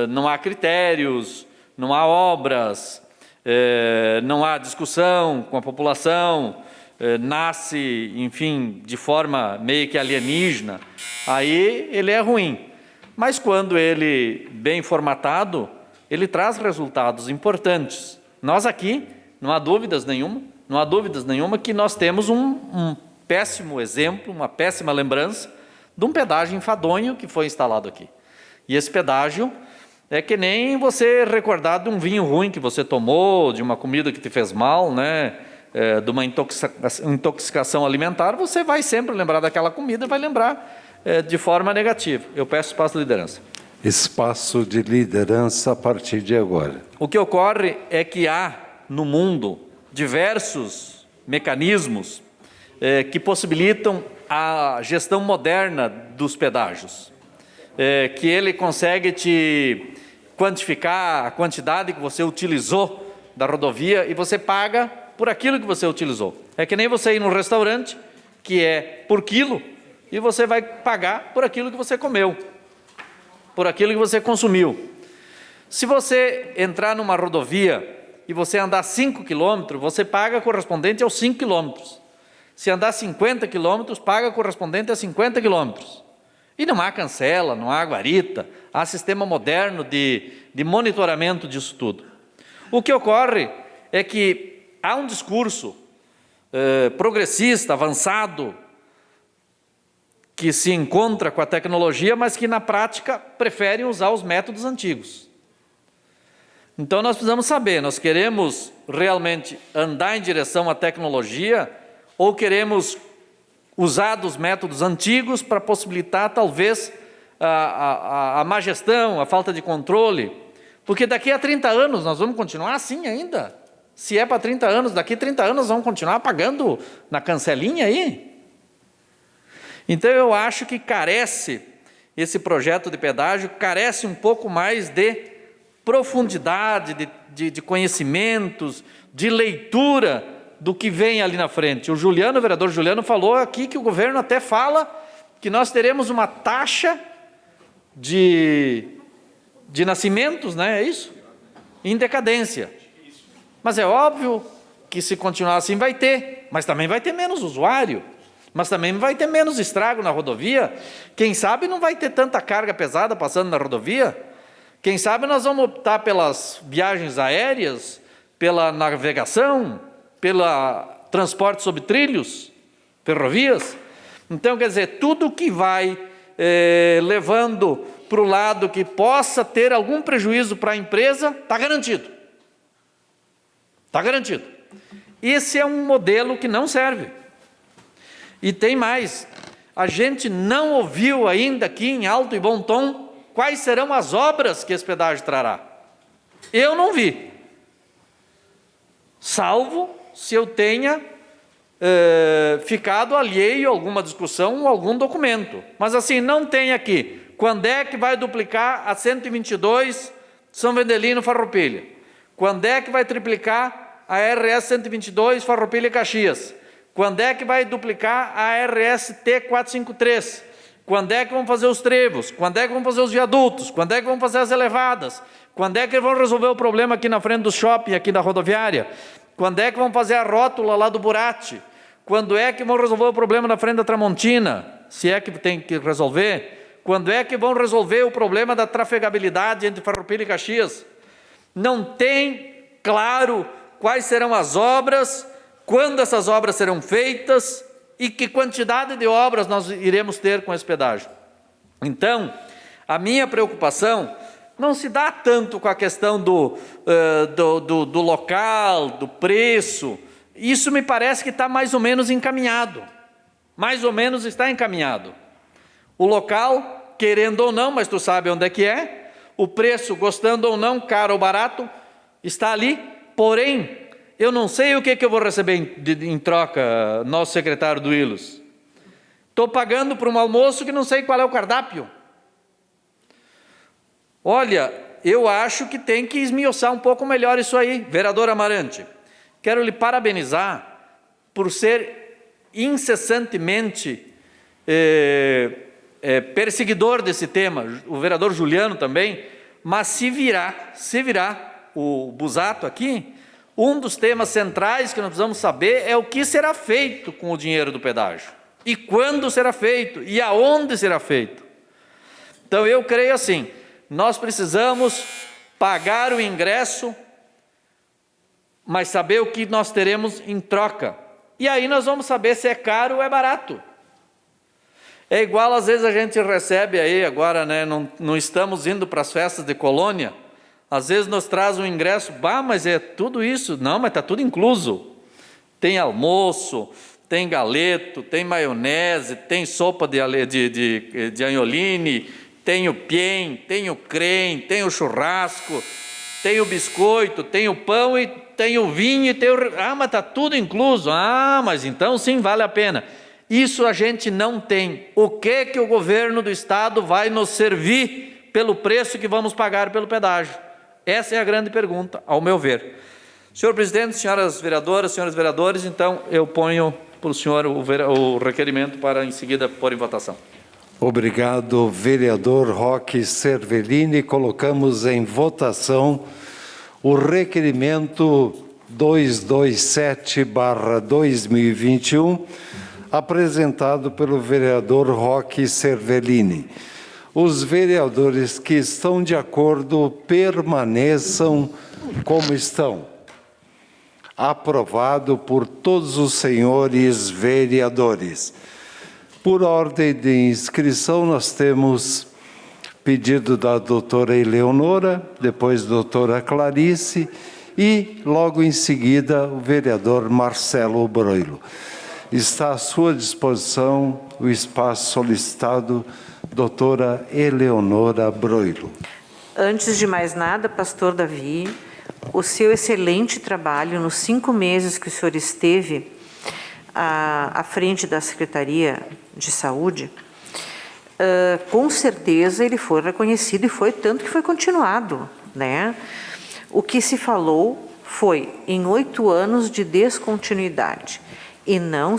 não há critérios, não há obras, não há discussão com a população, nasce, enfim, de forma meio que alienígena, aí ele é ruim. Mas quando ele, bem formatado, ele traz resultados importantes. Nós aqui, não há dúvidas nenhuma que nós temos um péssimo exemplo, uma péssima lembrança de um pedágio enfadonho que foi instalado aqui. E esse pedágio é que nem você recordar de um vinho ruim que você tomou, de uma comida que te fez mal, né? De uma intoxicação alimentar, você vai sempre lembrar daquela comida e vai lembrar de forma negativa. Eu peço espaço de liderança. Espaço de liderança a partir de agora. O que ocorre é que há no mundo diversos mecanismos que possibilitam a gestão moderna dos pedágios, que ele consegue te quantificar a quantidade que você utilizou da rodovia e você paga por aquilo que você utilizou. É que nem você ir num restaurante, que é por quilo, e você vai pagar por aquilo que você comeu, por aquilo que você consumiu. Se você entrar numa rodovia e você andar 5 quilômetros, você paga correspondente aos 5 quilômetros. Se andar 50 quilômetros, paga correspondente a 50 quilômetros. E não há cancela, não há guarita, há sistema moderno de monitoramento disso tudo. O que ocorre é que há um discurso progressista, avançado, que se encontra com a tecnologia, mas que na prática preferem usar os métodos antigos. Então nós precisamos saber, nós queremos realmente andar em direção à tecnologia ou queremos usar dos métodos antigos para possibilitar talvez a má gestão, a falta de controle, porque daqui a 30 anos nós vamos continuar assim ainda. Se é para 30 anos, daqui a 30 anos nós vamos continuar pagando na cancelinha aí. Então eu acho que carece, esse projeto de pedágio carece um pouco mais de profundidade, de conhecimentos, de leitura do que vem ali na frente. O vereador Juliano falou aqui que o governo até fala que nós teremos uma taxa de nascimentos, né? É isso? Em decadência. Mas é óbvio que se continuar assim vai ter, mas também vai ter menos usuário, mas também vai ter menos estrago na rodovia. Quem sabe não vai ter tanta carga pesada passando na rodovia. Quem sabe nós vamos optar pelas viagens aéreas, pela navegação, pelo transporte sobre trilhos, ferrovias. Então, quer dizer, tudo que vai levando para o lado que possa ter algum prejuízo para a empresa, está garantido. Está garantido. Esse é um modelo que não serve. E tem mais. a gente não ouviu ainda aqui em alto e bom tom quais serão as obras que esse pedágio trará. Eu não vi, salvo se eu tenha ficado alheio a alguma discussão ou algum documento. Mas assim, não tem aqui. Quando é que vai duplicar a 122 São Vendelino Farroupilha? Quando é que vai triplicar a RS 122 Farroupilha Caxias? Quando é que vai duplicar a RS T453? Quando é que vão fazer os trevos? Quando é que vão fazer os viadutos? Quando é que vão fazer as elevadas? Quando é que vão resolver o problema aqui na frente do shopping, aqui da rodoviária? Quando é que vão fazer a rótula lá do Burati? Quando é que vão resolver o problema na frente da Tramontina? Se é que tem que resolver. Quando é que vão resolver o problema da trafegabilidade entre Farroupilha e Caxias? Não tem claro quais serão as obras, quando essas obras serão feitas e que quantidade de obras nós iremos ter com esse pedágio. Então, a minha preocupação não se dá tanto com a questão do local, do preço. Isso me parece que está mais ou menos encaminhado. Mais ou menos está encaminhado. O local, querendo ou não, mas tu sabe onde é que é. O preço, gostando ou não, caro ou barato, está ali. Porém, eu não sei o que eu vou receber em troca, nosso secretário do Ilus. Estou pagando por um almoço que não sei qual é o cardápio. Olha, eu acho que tem que esmiuçar um pouco melhor isso aí. Vereador Amarante, quero lhe parabenizar por ser incessantemente perseguidor desse tema, o vereador Juliano também, mas se virar o Busato aqui, um dos temas centrais que nós precisamos saber é o que será feito com o dinheiro do pedágio, e quando será feito, e aonde será feito. Então eu creio assim, nós precisamos pagar o ingresso, mas saber o que nós teremos em troca. E aí nós vamos saber se é caro ou é barato. É igual, às vezes a gente recebe aí, agora, né, não estamos indo para as festas de colônia, às vezes nos traz um ingresso, mas é tudo isso. Não, mas está tudo incluso. Tem almoço, tem galeto, tem maionese, tem sopa de anholine, tem o piem, tem o creme, tem o churrasco, tem o biscoito, tem o pão e tem o vinho e tem o... mas está tudo incluso. Mas então sim, vale a pena. Isso a gente não tem. O que o governo do estado vai nos servir pelo preço que vamos pagar pelo pedágio? Essa é a grande pergunta, ao meu ver. Senhor presidente, senhoras vereadoras, senhores vereadores, então eu ponho para o senhor o requerimento para em seguida pôr em votação. Obrigado, vereador Roque Cervellini. Colocamos em votação o requerimento 227/2021, apresentado pelo vereador Roque Cervellini. Os vereadores que estão de acordo permaneçam como estão. Aprovado por todos os senhores vereadores. Por ordem de inscrição, nós temos pedido da doutora Eleonora, depois doutora Clarice e, logo em seguida, o vereador Marcelo Broilo. Está à sua disposição o espaço solicitado, doutora Eleonora Broilo. Antes de mais nada, pastor Davi, o seu excelente trabalho nos 5 meses que o senhor esteve à frente da Secretaria de Saúde, com certeza ele foi reconhecido e foi tanto que foi continuado, né? O que se falou foi em 8 anos de descontinuidade e não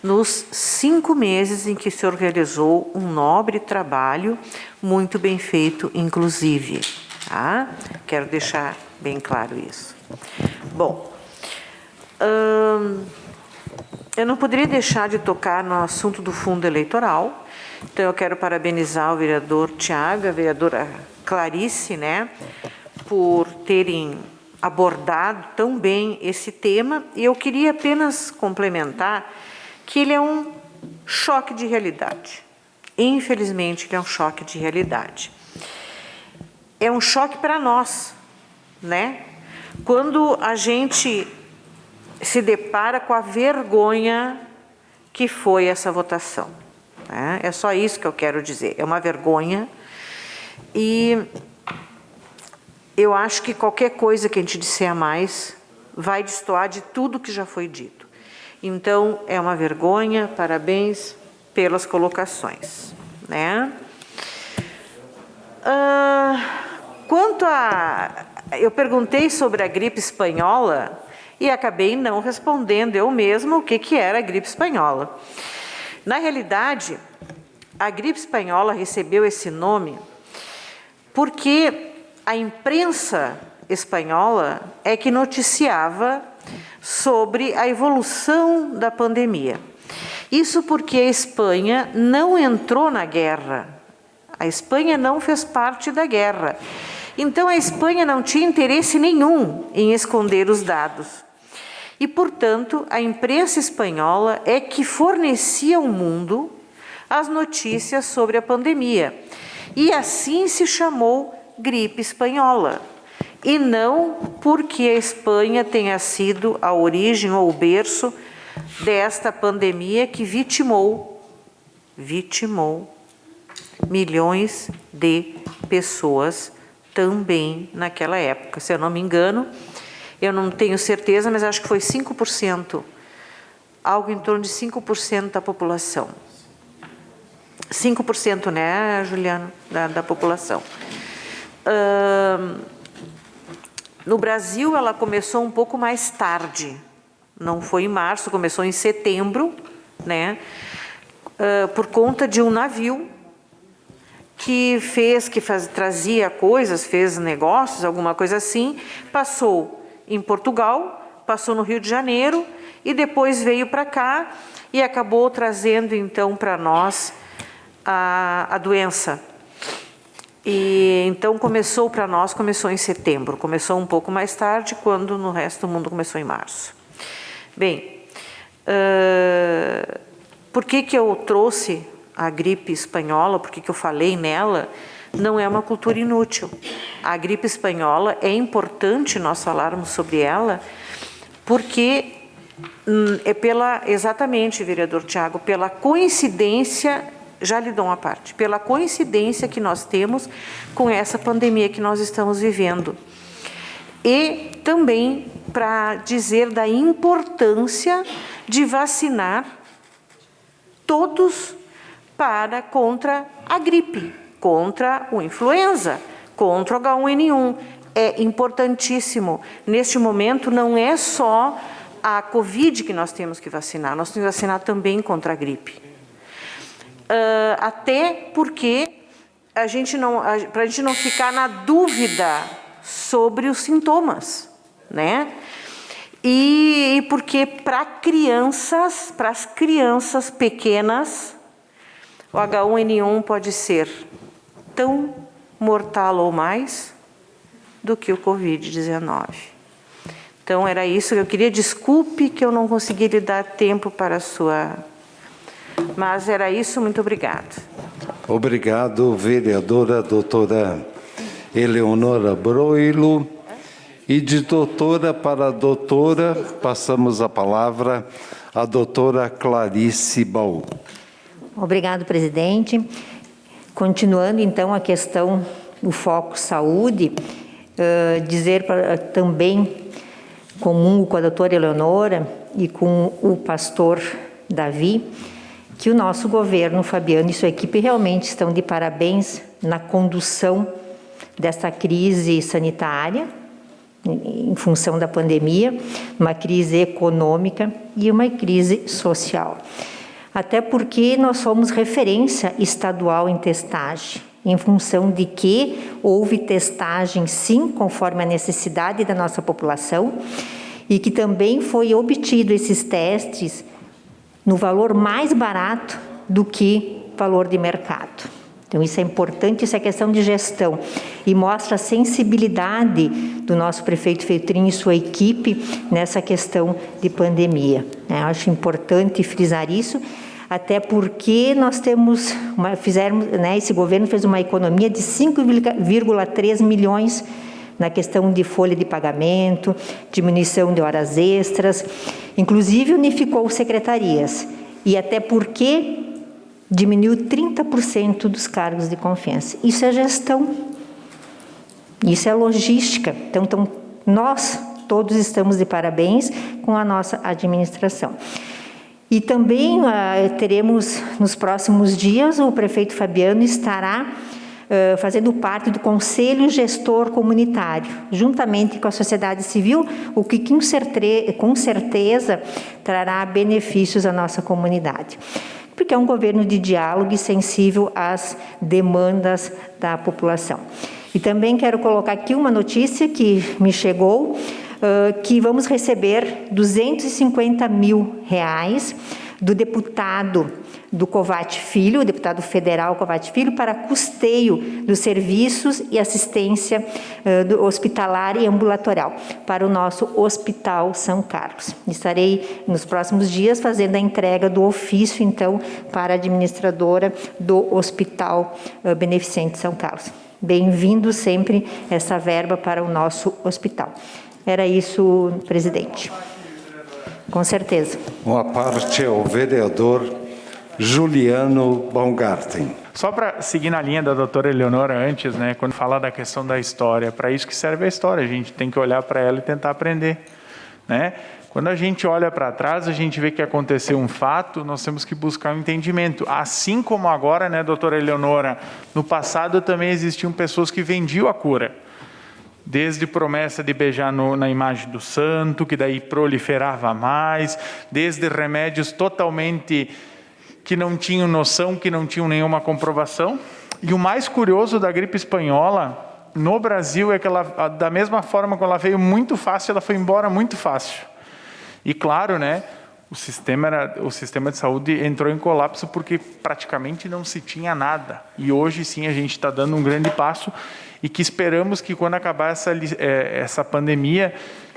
nos 5 meses em que o senhor realizou um nobre trabalho, muito bem feito, inclusive. Tá? Quero deixar bem claro isso. Bom, eu não poderia deixar de tocar no assunto do fundo eleitoral, então eu quero parabenizar o vereador Tiago, a vereadora Clarice, né, por terem abordado tão bem esse tema, e eu queria apenas complementar que ele é um choque de realidade. Infelizmente, ele é um choque de realidade. É um choque para nós, né? Quando a gente se depara com a vergonha que foi essa votação. Né? É só isso que eu quero dizer. É uma vergonha e eu acho que qualquer coisa que a gente disser a mais vai destoar de tudo que já foi dito. Então, é uma vergonha, parabéns pelas colocações. Né? Quanto a... Eu perguntei sobre a gripe espanhola e acabei não respondendo eu mesma o que era a gripe espanhola. Na realidade, a gripe espanhola recebeu esse nome porque a imprensa espanhola é que noticiava sobre a evolução da pandemia. Isso porque a Espanha não entrou na guerra. A Espanha não fez parte da guerra. Então, a Espanha não tinha interesse nenhum em esconder os dados. E, portanto, a imprensa espanhola é que fornecia ao mundo as notícias sobre a pandemia. E assim se chamou gripe espanhola. E não porque a Espanha tenha sido a origem ou o berço desta pandemia que vitimou milhões de pessoas também naquela época. Se eu não me engano, eu não tenho certeza, mas acho que foi 5%, algo em torno de 5% da população. 5%, né, Juliana, da população. No Brasil, ela começou um pouco mais tarde, não foi em março, começou em setembro, né, por conta de um navio que trazia coisas, fez negócios, alguma coisa assim, passou em Portugal, passou no Rio de Janeiro e depois veio para cá e acabou trazendo então para nós a doença. E então começou em setembro, começou um pouco mais tarde, quando no resto do mundo começou em março. Bem, por que eu trouxe a gripe espanhola, por que eu falei nela? Não é uma cultura inútil. A gripe espanhola é importante nós falarmos sobre ela, porque exatamente, vereador Tiago, pela coincidência, já lhe dou uma parte, pela coincidência que nós temos com essa pandemia que nós estamos vivendo. E também para dizer da importância de vacinar todos contra a gripe, contra o influenza, contra o H1N1. É importantíssimo. Neste momento, não é só a Covid que nós temos que vacinar, nós temos que vacinar também contra a gripe. Até porque para a gente não ficar na dúvida sobre os sintomas, né? E porque para as crianças pequenas, o H1N1 pode ser tão mortal ou mais do que o Covid-19. Então, era isso que eu queria. Desculpe que eu não consegui lhe dar tempo para a sua... Mas era isso, muito obrigada. Obrigado, vereadora doutora Eleonora Broilo. E de doutora para doutora, passamos a palavra à doutora Clarice Baú. Obrigado, presidente. Continuando, então, a questão do foco saúde, dizer também, comungo com a doutora Eleonora e com o pastor Davi, que o nosso governo, Fabiano e sua equipe, realmente estão de parabéns na condução dessa crise sanitária, em função da pandemia, uma crise econômica e uma crise social. Até porque nós somos referência estadual em testagem, em função de que houve testagem, sim, conforme a necessidade da nossa população, e que também foi obtido esses testes no valor mais barato do que valor de mercado. Então, isso é importante, isso é questão de gestão e mostra a sensibilidade do nosso prefeito Feltrin e sua equipe nessa questão de pandemia. Acho importante frisar isso, até porque nós esse governo fez uma economia de 5,3 milhões na questão de folha de pagamento, diminuição de horas extras, inclusive unificou secretarias. E até porque diminuiu 30% dos cargos de confiança. Isso é gestão, isso é logística. Então nós todos estamos de parabéns com a nossa administração. E também teremos nos próximos dias, o prefeito Fabiano estará fazendo parte do Conselho Gestor Comunitário, juntamente com a sociedade civil, o que com certeza trará benefícios à nossa comunidade. Porque é um governo de diálogo e sensível às demandas da população. E também quero colocar aqui uma notícia que me chegou, que vamos receber R$250 mil do deputado do Covatti Filho, o deputado federal Covatti Filho, para custeio dos serviços e assistência hospitalar e ambulatorial para o nosso Hospital São Carlos. Estarei nos próximos dias fazendo a entrega do ofício, então, para a administradora do Hospital Beneficente São Carlos. Bem-vindo sempre essa verba para o nosso hospital. Era isso, presidente. Com certeza. Uma parte é o vereador Juliano Baumgarten. Só para seguir na linha da doutora Eleonora antes, né, quando fala da questão da história, para isso que serve a história, a gente tem que olhar para ela e tentar aprender, né? Quando a gente olha para trás, a gente vê que aconteceu um fato, nós temos que buscar um entendimento. Assim como agora, né, doutora Eleonora, no passado também existiam pessoas que vendiam a cura. Desde promessa de beijar na imagem do santo, que daí proliferava mais, desde remédios totalmente que não tinham noção, que não tinham nenhuma comprovação. E o mais curioso da gripe espanhola no Brasil é que ela, da mesma forma que ela veio muito fácil, ela foi embora muito fácil. E claro, né, o sistema de saúde entrou em colapso porque praticamente não se tinha nada. E hoje sim a gente está dando um grande passo e que esperamos que quando acabar essa pandemia,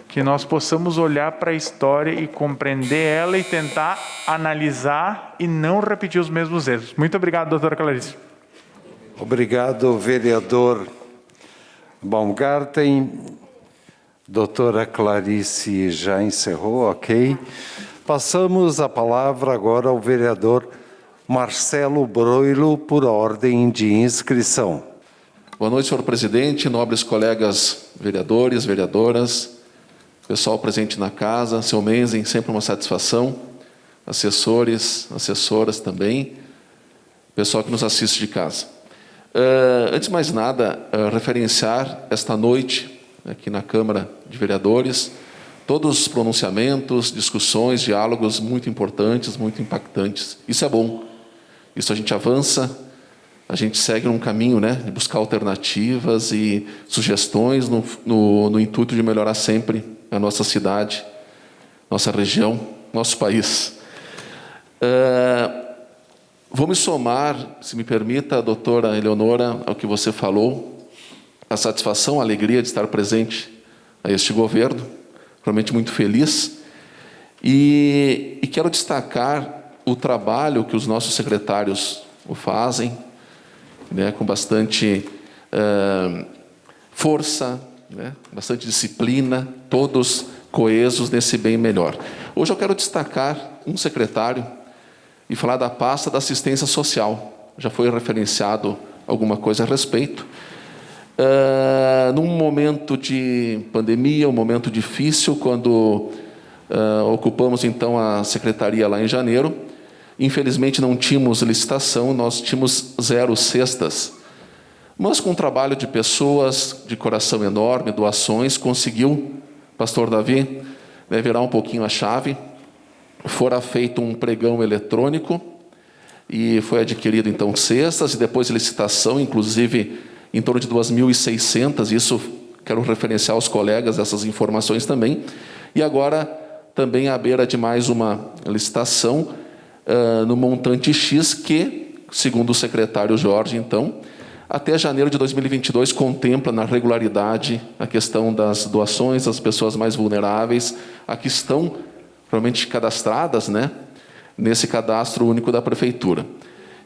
que nós possamos olhar para a história e compreender ela e tentar analisar e não repetir os mesmos erros. Muito obrigado, doutora Clarice. Obrigado, vereador Baumgarten. Doutora Clarice já encerrou, ok. Passamos a palavra agora ao vereador Marcelo Broilo, por ordem de inscrição. Boa noite, senhor presidente, nobres colegas vereadores, vereadoras, pessoal presente na casa, seu Menzen, sempre uma satisfação, assessores, assessoras também, pessoal que nos assiste de casa. Antes de mais nada, referenciar esta noite, aqui na Câmara de Vereadores, todos os pronunciamentos, discussões, diálogos muito importantes, muito impactantes. Isso é bom, isso a gente avança, a gente segue um caminho, né, de buscar alternativas e sugestões no intuito de melhorar sempre a nossa cidade, nossa região, nosso país. Vou me somar, se me permita, doutora Eleonora, ao que você falou, a satisfação, a alegria de estar presente a este governo, realmente muito feliz, e quero destacar o trabalho que os nossos secretários fazem, né, com bastante força, né, bastante disciplina, todos coesos nesse bem melhor. Hoje eu quero destacar um secretário e falar da pasta da assistência social. Já foi referenciado alguma coisa a respeito. Num momento de pandemia, um momento difícil, quando ocupamos então a secretaria lá em janeiro, infelizmente não tínhamos licitação, nós tínhamos 0 cestas, mas com um trabalho de pessoas de coração enorme, doações, conseguiu, pastor Davi, né, virar um pouquinho a chave. Fora feito um pregão eletrônico e foi adquirido então cestas, e depois licitação, inclusive em torno de 2.600, isso quero referenciar aos colegas essas informações também, e agora também à beira de mais uma licitação no montante X que, segundo o secretário Jorge, então, até janeiro de 2022 contempla na regularidade a questão das doações às pessoas mais vulneráveis, a que estão realmente cadastradas, né, nesse cadastro único da prefeitura.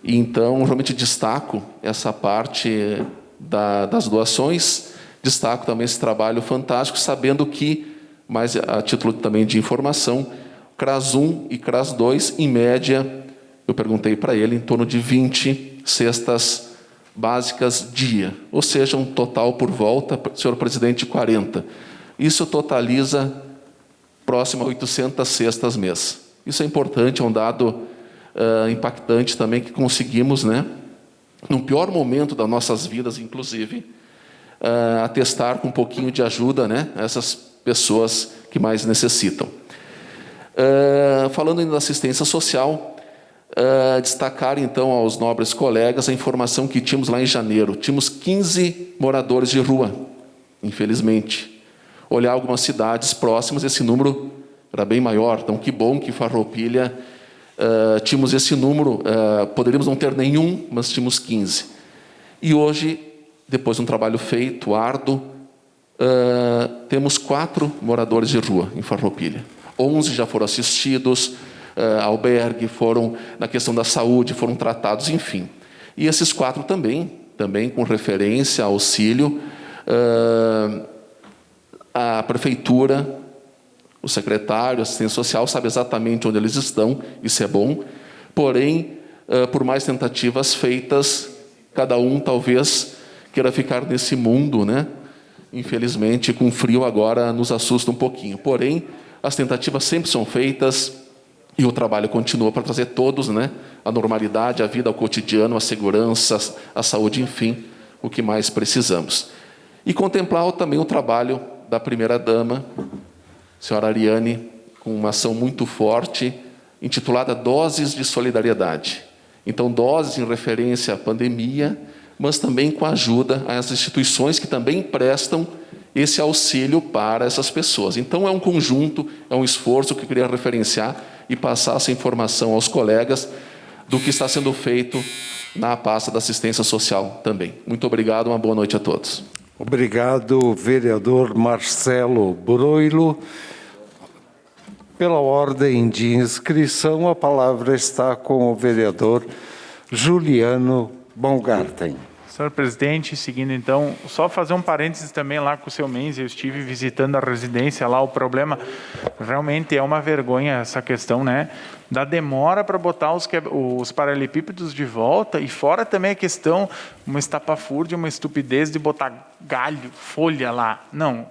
E então, realmente destaco essa parte das doações, destaco também esse trabalho fantástico, sabendo que, mais a título também de informação, CRAS 1 e CRAS 2, em média, eu perguntei para ele, em torno de 20 cestas básicas dia, ou seja, um total por volta, senhor presidente, 40. Isso totaliza próximo a 800 cestas mês. Isso é importante, é um dado impactante também que conseguimos, né, no pior momento das nossas vidas, inclusive, atestar com um pouquinho de ajuda, né, essas pessoas que mais necessitam. Falando ainda da assistência social, destacar então aos nobres colegas a informação que tínhamos lá em janeiro. Tínhamos 15 moradores de rua, infelizmente. Olhar algumas cidades próximas, esse número era bem maior. Então, que bom que Farroupilha tínhamos esse número. Poderíamos não ter nenhum, mas tínhamos 15. E hoje, depois de um trabalho feito, árduo, temos 4 moradores de rua em Farroupilha. 11 já foram assistidos, albergue, foram na questão da saúde, foram tratados, enfim. E esses 4 também com referência, auxílio, a prefeitura, o secretário, a assistência social, sabe exatamente onde eles estão, isso é bom. Porém, por mais tentativas feitas, cada um talvez queira ficar nesse mundo, né? Infelizmente, com frio agora nos assusta um pouquinho. Porém, as tentativas sempre são feitas e o trabalho continua para trazer todos, né, a normalidade, a vida, o cotidiano, a segurança, a saúde, enfim, o que mais precisamos. E contemplar também o trabalho da primeira-dama, senhora Ariane, com uma ação muito forte, intitulada Doses de Solidariedade. Então, doses em referência à pandemia, mas também com ajuda às instituições que também prestam esse auxílio para essas pessoas. Então, é um conjunto, é um esforço que eu queria referenciar e passar essa informação aos colegas do que está sendo feito na pasta da assistência social também. Muito obrigado, uma boa noite a todos. Obrigado, vereador Marcelo Broilo. Pela ordem de inscrição, a palavra está com o vereador Juliano Baumgarten. Senhor presidente, seguindo então, só fazer um parênteses também lá com o seu Mendes, eu estive visitando a residência lá, o problema realmente é uma vergonha essa questão, né, da demora para botar os paralelepípedos de volta, e fora também a questão, uma estapafúrdia, uma estupidez de botar galho, folha lá, não,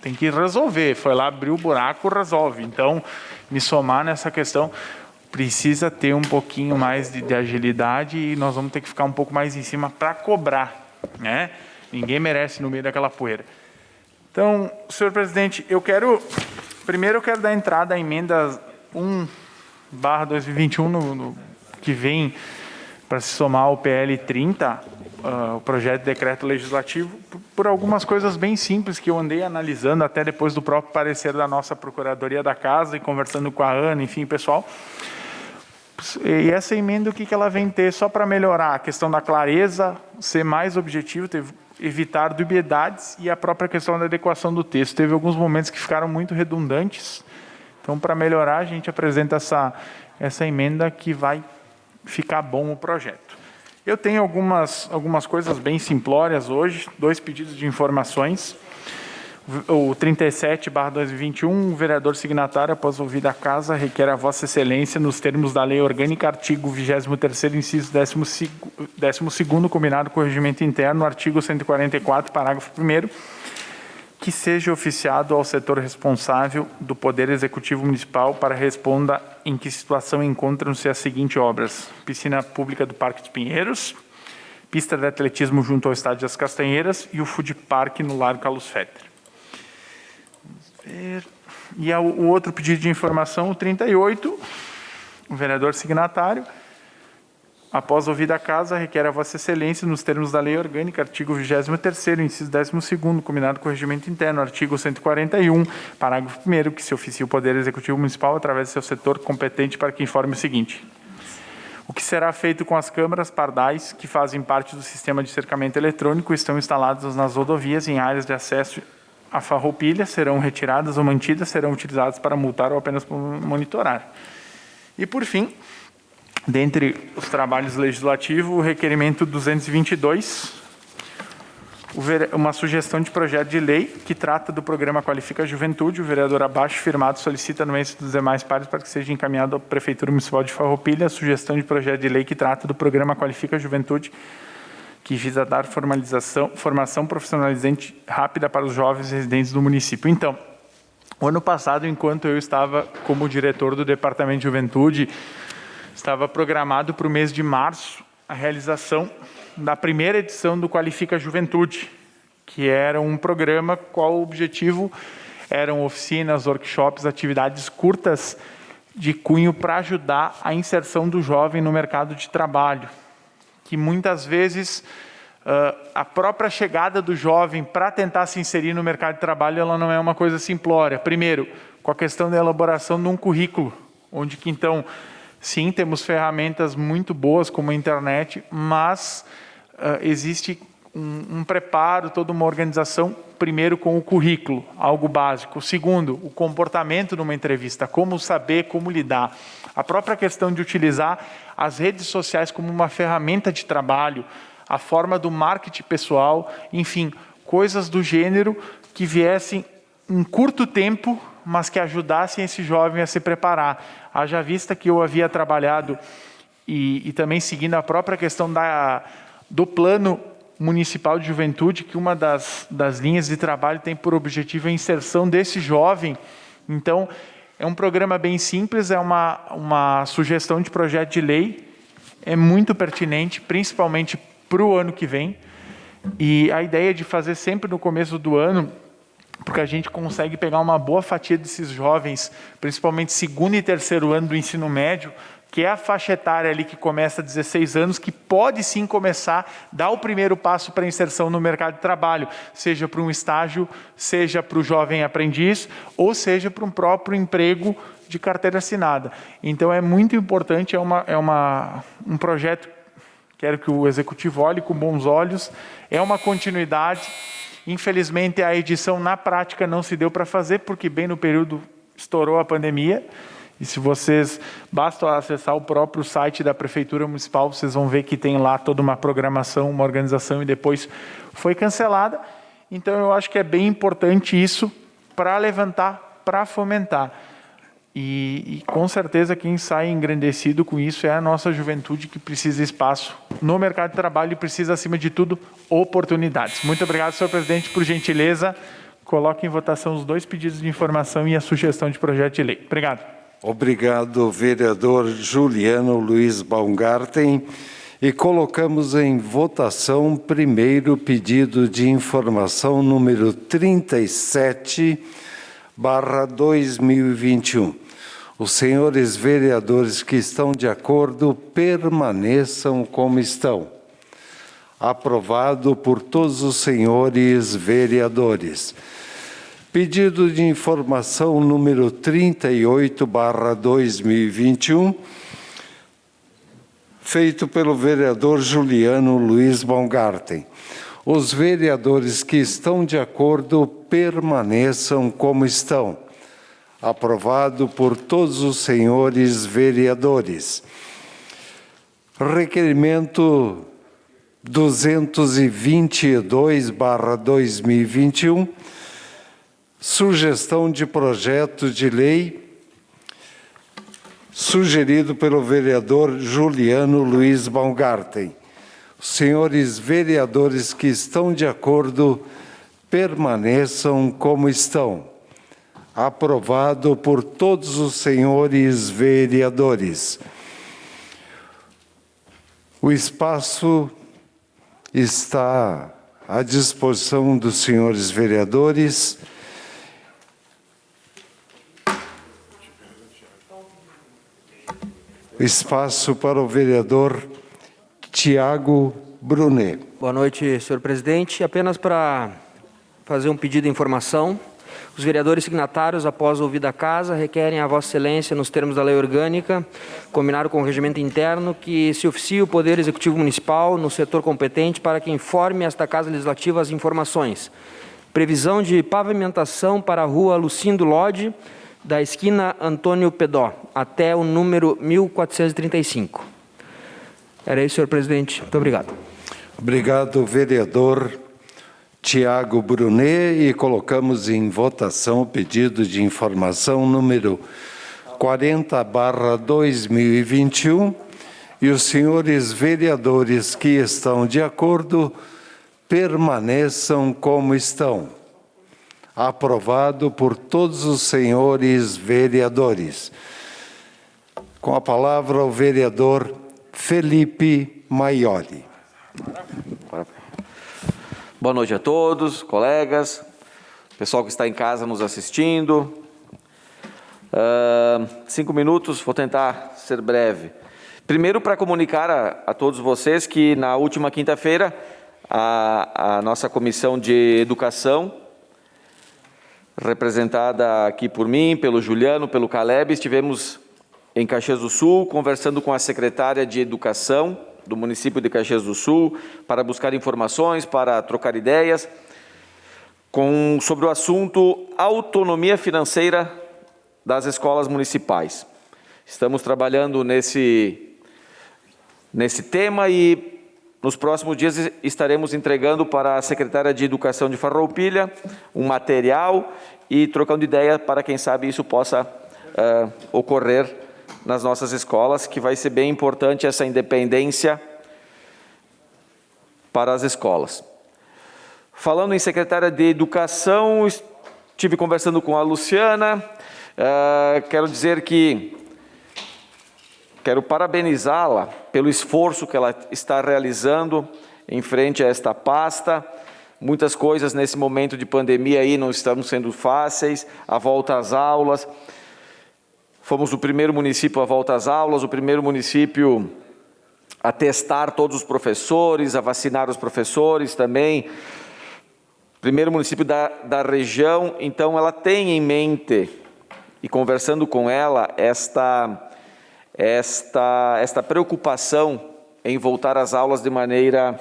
tem que resolver, foi lá, abriu o buraco, resolve, então, me somar nessa questão, precisa ter um pouquinho mais de agilidade e nós vamos ter que ficar um pouco mais em cima para cobrar, né? Ninguém merece no meio daquela poeira. Então, senhor presidente, primeiro eu quero dar entrada à emenda 1/2021, que vem para se somar ao PL 30, o projeto de decreto legislativo, por algumas coisas bem simples que eu andei analisando até depois do próprio parecer da nossa Procuradoria da Casa e conversando com a Ana, enfim, pessoal. E essa emenda, o que ela vem ter? Só para melhorar a questão da clareza, ser mais objetivo, evitar dubiedades e a própria questão da adequação do texto. Teve alguns momentos que ficaram muito redundantes. Então, para melhorar, a gente apresenta essa emenda que vai ficar bom o projeto. Eu tenho algumas coisas bem simplórias hoje, 2 pedidos de informações. O 37/2021, o vereador signatário, após ouvir da Casa, requer a Vossa Excelência, nos termos da Lei Orgânica, artigo 23º, inciso 12º, combinado com o regimento interno, artigo 144, parágrafo 1º, que seja oficiado ao setor responsável do Poder Executivo Municipal para responda em que situação encontram-se as seguintes obras: piscina pública do Parque dos Pinheiros, pista de atletismo junto ao Estádio das Castanheiras e o Food Park no Largo Carlos Fetter. E o outro pedido de informação, o 38, o vereador signatário, após ouvir da Casa, requer a Vossa Excelência, nos termos da Lei Orgânica, artigo 23º, inciso 12º, combinado com o regimento interno, artigo 141, parágrafo 1º, que se oficie o Poder Executivo Municipal através do seu setor competente para que informe o seguinte: o que será feito com as câmaras pardais que fazem parte do sistema de cercamento eletrônico e estão instaladas nas rodovias em áreas de acesso a Farroupilha, serão retiradas ou mantidas, serão utilizadas para multar ou apenas para monitorar. E, por fim, dentre os trabalhos legislativos, o requerimento 222, uma sugestão de projeto de lei que trata do programa Qualifica a Juventude. O vereador abaixo firmado solicita anuência dos demais pares para que seja encaminhado à Prefeitura Municipal de Farroupilha a sugestão de projeto de lei que trata do programa Qualifica a Juventude, que visa dar formação profissionalizante rápida para os jovens residentes do município. Então, o ano passado, enquanto eu estava como diretor do Departamento de Juventude, estava programado para o mês de março a realização da primeira edição do Qualifica a Juventude, que era um programa qual o objetivo eram oficinas, workshops, atividades curtas de cunho para ajudar a inserção do jovem no mercado de trabalho, que muitas vezes a própria chegada do jovem para tentar se inserir no mercado de trabalho, ela não é uma coisa simplória. Primeiro, com a questão da elaboração de um currículo, onde que então, sim, temos ferramentas muito boas como a internet, mas existe um preparo, toda uma organização, primeiro com o currículo, algo básico. Segundo, o comportamento numa entrevista, como saber, como lidar. A própria questão de utilizar as redes sociais como uma ferramenta de trabalho, a forma do marketing pessoal, enfim, coisas do gênero que viessem em curto tempo, mas que ajudassem esse jovem a se preparar. Haja vista que eu havia trabalhado e também seguindo a própria questão do plano municipal de juventude, que uma das linhas de trabalho tem por objetivo a inserção desse jovem. Então, é um programa bem simples, é uma sugestão de projeto de lei, é muito pertinente, principalmente para o ano que vem. E a ideia de fazer sempre no começo do ano, porque a gente consegue pegar uma boa fatia desses jovens, principalmente segundo e terceiro ano do ensino médio, que é a faixa etária ali que começa a 16 anos, que pode sim começar a dar o primeiro passo para a inserção no mercado de trabalho, seja para um estágio, seja para o jovem aprendiz, ou seja para um próprio emprego de carteira assinada. Então é muito importante, um projeto, quero que o Executivo olhe com bons olhos, é uma continuidade. Infelizmente a edição na prática não se deu para fazer, porque bem no período estourou a pandemia. E se vocês, basta acessar o próprio site da Prefeitura Municipal, vocês vão ver que tem lá toda uma programação, uma organização, e depois foi cancelada. Então eu acho que é bem importante isso para levantar, para fomentar. E com certeza quem sai engrandecido com isso é a nossa juventude, que precisa de espaço no mercado de trabalho e precisa, acima de tudo, oportunidades. Muito obrigado, senhor presidente, por gentileza. Coloque em votação os 2 pedidos de informação e a sugestão de projeto de lei. Obrigado. Obrigado, vereador Juliano Luiz Baumgarten. E colocamos em votação primeiro pedido de informação número 37/2021. Os senhores vereadores que estão de acordo permaneçam como estão. Aprovado por todos os senhores vereadores. Pedido de informação número 38/2021, feito pelo vereador Juliano Luiz Baumgarten. Os vereadores que estão de acordo permaneçam como estão. Aprovado por todos os senhores vereadores. Requerimento 222/2021, sugestão de projeto de lei sugerido pelo vereador Juliano Luiz Baumgarten. Os senhores vereadores que estão de acordo permaneçam como estão. Aprovado por todos os senhores vereadores. O espaço está à disposição dos senhores vereadores. Espaço para o vereador Tiago Brunet. Boa noite, senhor presidente. Apenas para fazer um pedido de informação. Os vereadores signatários, após ouvida a casa, requerem a Vossa Excelência, nos termos da lei orgânica, combinado com o regimento interno, que se oficie o Poder Executivo Municipal no setor competente para que informe esta Casa Legislativa as informações. Previsão de pavimentação para a rua Lucindo Lodi, da esquina Antônio Pedó, até o número 1435. Era isso, senhor presidente. Muito obrigado. Obrigado, vereador Tiago Brunet, e colocamos em votação o pedido de informação número 40/2021, e os senhores vereadores que estão de acordo permaneçam como estão. Aprovado por todos os senhores vereadores. Com a palavra o vereador Felipe Maioli. Boa noite a todos, colegas, pessoal que está em casa nos assistindo. 5 minutos, vou tentar ser breve. Primeiro, para comunicar a todos vocês que na última quinta-feira a nossa comissão de educação, representada aqui por mim, pelo Juliano, pelo Caleb, estivemos em Caxias do Sul, conversando com a secretária de Educação do município de Caxias do Sul, para buscar informações, para trocar ideias, sobre o assunto autonomia financeira das escolas municipais. Estamos trabalhando nesse tema e nos próximos dias estaremos entregando para a secretária de Educação de Farroupilha um material e trocando ideia para, quem sabe, isso possa ocorrer nas nossas escolas, que vai ser bem importante essa independência para as escolas. Falando em secretária de Educação, estive conversando com a Luciana, quero dizer que quero parabenizá-la pelo esforço que ela está realizando em frente a esta pasta. Muitas coisas nesse momento de pandemia aí não estão sendo fáceis, a volta às aulas. Fomos o primeiro município a volta às aulas, o primeiro município a testar todos os professores, a vacinar os professores também. Primeiro município da região, então ela tem em mente, e conversando com ela, esta preocupação em voltar às aulas de maneira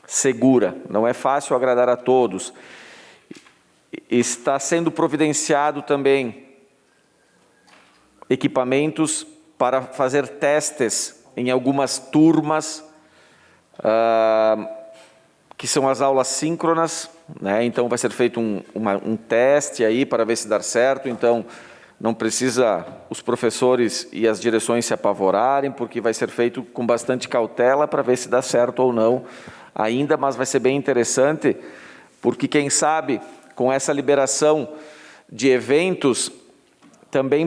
segura. Não é fácil agradar a todos. Está sendo providenciado também equipamentos para fazer testes em algumas turmas, que são as aulas síncronas, né? Então vai ser feito um teste aí para ver se dá certo. Então não precisa os professores e as direções se apavorarem, porque vai ser feito com bastante cautela para ver se dá certo ou não ainda, mas vai ser bem interessante, porque quem sabe com essa liberação de eventos também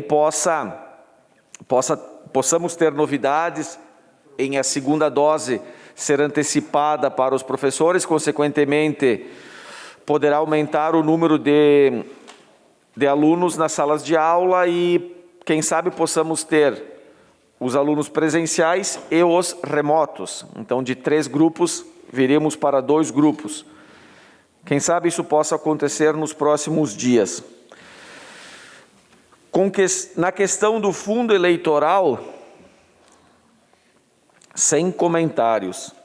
possamos ter novidades em a segunda dose ser antecipada para os professores, consequentemente poderá aumentar o número de alunos nas salas de aula e, quem sabe, possamos ter os alunos presenciais e os remotos. Então, de 3 grupos, viríamos para 2 grupos. Quem sabe isso possa acontecer nos próximos dias. Na questão do fundo eleitoral, sem comentários.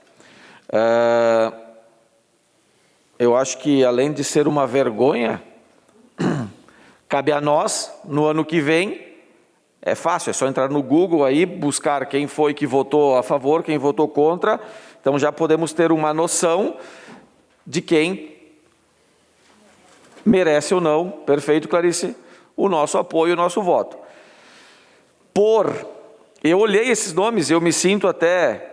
Eu acho que, além de ser uma vergonha, cabe a nós, no ano que vem, é fácil, é só entrar no Google aí, buscar quem foi que votou a favor, quem votou contra, então já podemos ter uma noção de quem merece ou não, perfeito, Clarice, o nosso apoio, o nosso voto. Eu olhei esses nomes, eu me sinto até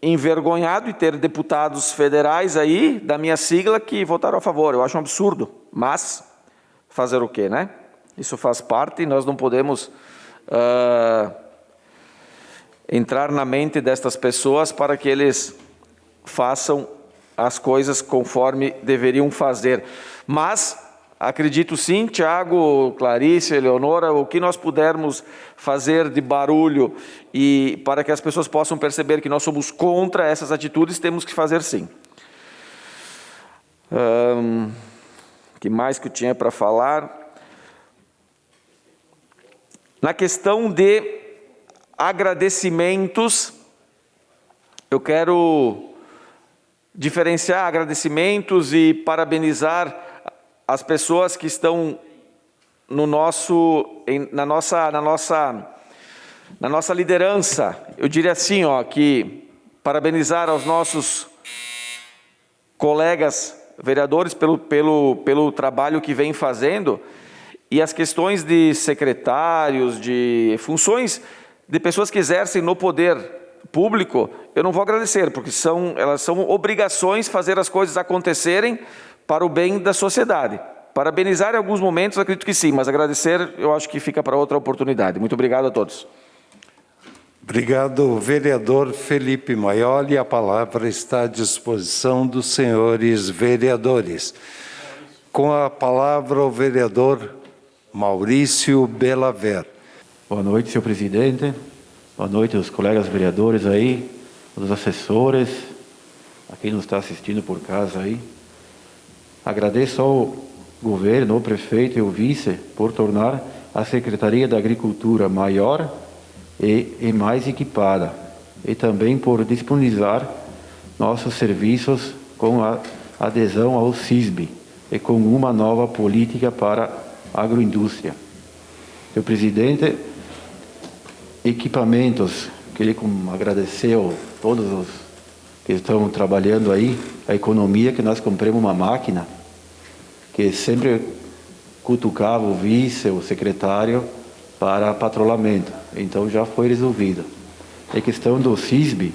envergonhado de ter deputados federais aí, da minha sigla, que votaram a favor. Eu acho um absurdo, mas fazer o quê, né? Isso faz parte e nós não podemos entrar na mente destas pessoas para que eles façam as coisas conforme deveriam fazer. Mas acredito sim, Tiago, Clarice, Eleonora, o que nós pudermos fazer de barulho e para que as pessoas possam perceber que nós somos contra essas atitudes, temos que fazer sim. Que mais que eu tinha para falar? Na questão de agradecimentos, eu quero diferenciar agradecimentos e parabenizar as pessoas que estão na nossa liderança. Eu diria assim, que parabenizar aos nossos colegas vereadores, pelo trabalho que vem fazendo, e as questões de secretários, de funções de pessoas que exercem no poder público, eu não vou agradecer, porque elas são obrigações fazer as coisas acontecerem para o bem da sociedade. Parabenizar em alguns momentos, acredito que sim, mas agradecer eu acho que fica para outra oportunidade. Muito obrigado a todos. Obrigado, vereador Felipe Maioli. A palavra está à disposição dos senhores vereadores. Com a palavra, o vereador Maurício Belaver. Boa noite, senhor presidente. Boa noite aos colegas vereadores aí, os assessores, a quem nos está assistindo por casa aí. Agradeço ao governo, ao prefeito e ao vice por tornar a Secretaria da Agricultura maior e mais equipada, e também por disponibilizar nossos serviços com a adesão ao CISB e com uma nova política para a agroindústria. Senhor presidente, equipamentos, queria agradecer a todos os que estão trabalhando aí, a economia, que nós compramos uma máquina que sempre cutucava o vice, o secretário, para patrulhamento. Então já foi resolvido. A questão do CISB,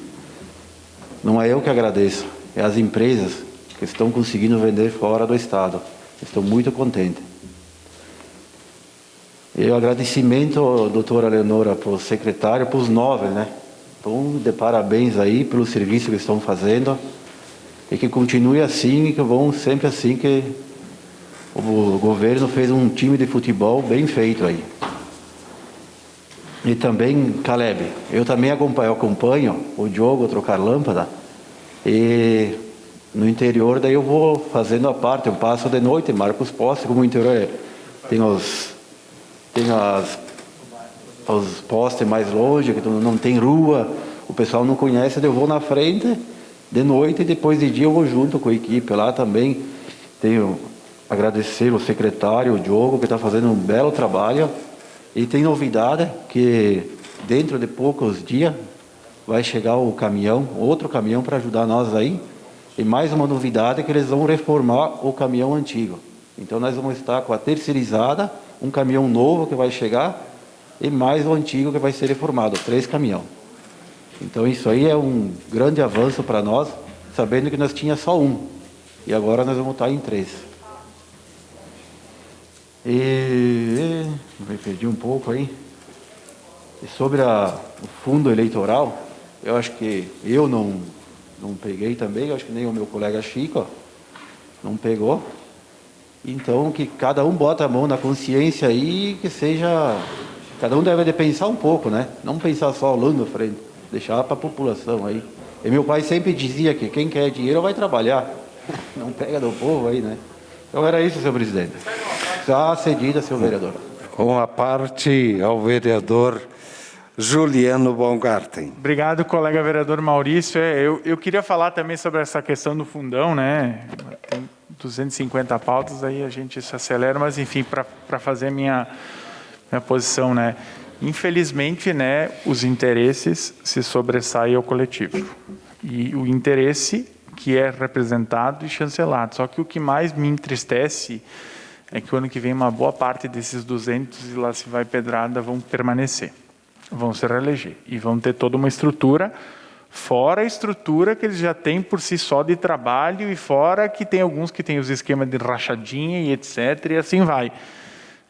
não é eu que agradeço, é as empresas que estão conseguindo vender fora do estado. Estou muito contente. E o agradecimento, doutora Leonora, para o secretário, para os 9, né? Então, de parabéns aí pelo serviço que estão fazendo, e que continue assim, e que vão sempre assim, que o governo fez um time de futebol bem feito aí. E também, Caleb, eu também acompanho o Diogo trocar lâmpada, e no interior daí eu vou fazendo a parte, eu passo de noite, marco os postes, como o interior tem os postes mais longe, que não tem rua, o pessoal não conhece, eu vou na frente de noite, e depois de dia eu vou junto com a equipe lá também. Tenho agradecer o secretário, o Diogo, que está fazendo um belo trabalho. E tem novidade que dentro de poucos dias vai chegar o caminhão, outro caminhão para ajudar nós aí. E mais uma novidade, que eles vão reformar o caminhão antigo. Então nós vamos estar com a terceirizada, um caminhão novo que vai chegar e mais o antigo que vai ser reformado, 3 caminhões. Então isso aí é um grande avanço para nós, sabendo que nós tínhamos só um. E agora nós vamos estar em 3. Me perdi um pouco aí. E sobre o fundo eleitoral, eu acho que eu não peguei também, eu acho que nem o meu colega Chico não pegou. Então, que cada um bota a mão na consciência aí, que seja... Cada um deve de pensar um pouco, né? Não pensar só lá na frente, deixar para a população aí. E meu pai sempre dizia que quem quer dinheiro vai trabalhar, não pega do povo aí, né? Então era isso, senhor presidente. Já cedida, senhor vereador. Uma parte ao vereador Juliano Baumgarten. Obrigado, colega vereador Maurício. Eu queria falar também sobre essa questão do fundão, né? Tem 250 pautas, aí a gente se acelera, mas enfim, para fazer minha posição, né? Infelizmente, né, os interesses se sobressaem ao coletivo. E o interesse que é representado e chancelado. Só que o que mais me entristece é que o ano que vem uma boa parte desses 200, e lá se vai pedrada, vão permanecer, vão se reeleger e vão ter toda uma estrutura, fora a estrutura que eles já têm por si só de trabalho, e fora que tem alguns que têm os esquemas de rachadinha e etc, e assim vai.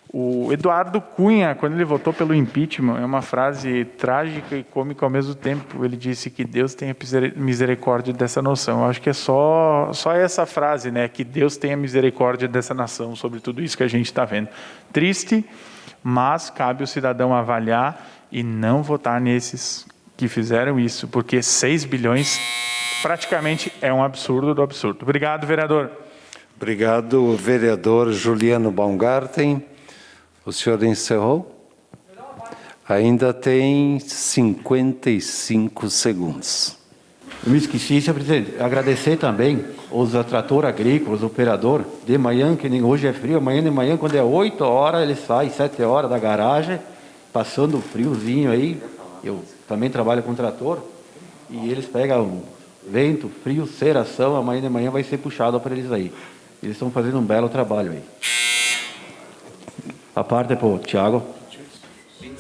O Eduardo Cunha, quando ele votou pelo impeachment, é uma frase trágica e cômica ao mesmo tempo. Ele disse que Deus tenha misericórdia dessa nação. Eu acho que é só essa frase, né? Que Deus tenha misericórdia dessa nação sobre tudo isso que a gente está vendo. Triste, mas cabe ao cidadão avaliar e não votar nesses que fizeram isso, porque 6 bilhões praticamente é um absurdo do absurdo. Obrigado, vereador. Obrigado, vereador Juliano Baumgarten. O senhor encerrou? Ainda tem 55 segundos. Eu me esqueci, senhor presidente, agradecer também os tratores agrícolas, operador, de manhã, que nem hoje é frio, amanhã de manhã, quando é 8 horas, ele sai 7 horas da garagem, passando friozinho aí. Eu também trabalho com trator, e eles pegam vento, frio, seração, amanhã de manhã vai ser puxado para eles aí. Eles estão fazendo um belo trabalho aí. A parte é para o Tiago.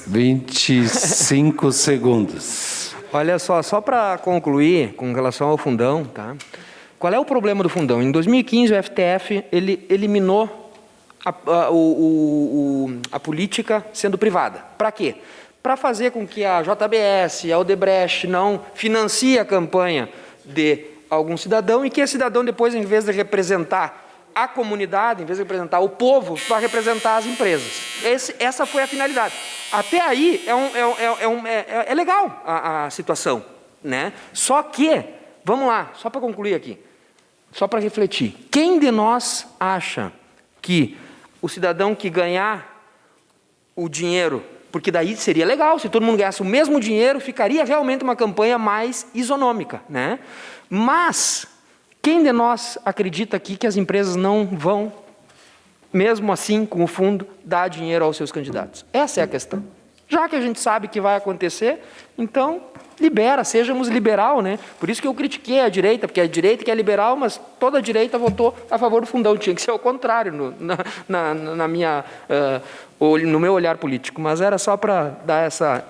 25 segundos. Olha só para concluir com relação ao fundão, tá? Qual é o problema do fundão? Em 2015 o FTF ele eliminou a política sendo privada. Para quê? Para fazer com que a JBS, a Odebrecht não financie a campanha de algum cidadão e que esse cidadão depois, em vez de representar a comunidade, em vez de representar o povo, vai representar as empresas. Essa foi a finalidade. Até aí é legal a situação, né? Só que, vamos lá, só para concluir aqui, só para refletir. Quem de nós acha que o cidadão que ganhar o dinheiro, porque daí seria legal, se todo mundo ganhasse o mesmo dinheiro, ficaria realmente uma campanha mais isonômica, né? Mas quem de nós acredita aqui que as empresas não vão, mesmo assim, com o fundo, dar dinheiro aos seus candidatos? Essa é a questão. Já que a gente sabe que vai acontecer, então libera, sejamos liberal, né? Por isso que eu critiquei a direita, porque a direita que é liberal, mas toda a direita votou a favor do fundão. Tinha que ser o contrário no meu olhar político. Mas era só para dar essa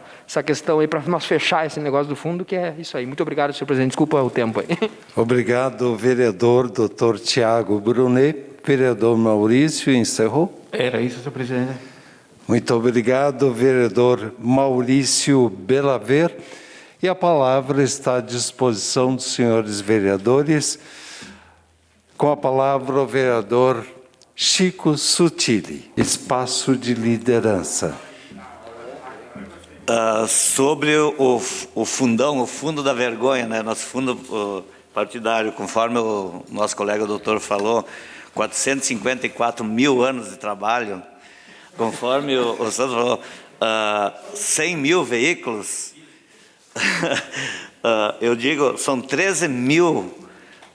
questão aí, para nós fechar esse negócio do fundo, que é isso aí. Muito obrigado, senhor presidente. Desculpa o tempo aí. Obrigado, vereador Dr. Tiago Brunet. Vereador Maurício, encerrou? Era isso, senhor presidente. Muito obrigado, vereador Maurício Belaver. E a palavra está à disposição dos senhores vereadores. Com a palavra, o vereador Chico Sutili, espaço de liderança. Sobre o fundão, o fundo da vergonha, né? Nosso fundo partidário, conforme o nosso colega doutor falou, 454 mil anos de trabalho, conforme o senhor falou, 100 mil veículos, eu digo, são 13 mil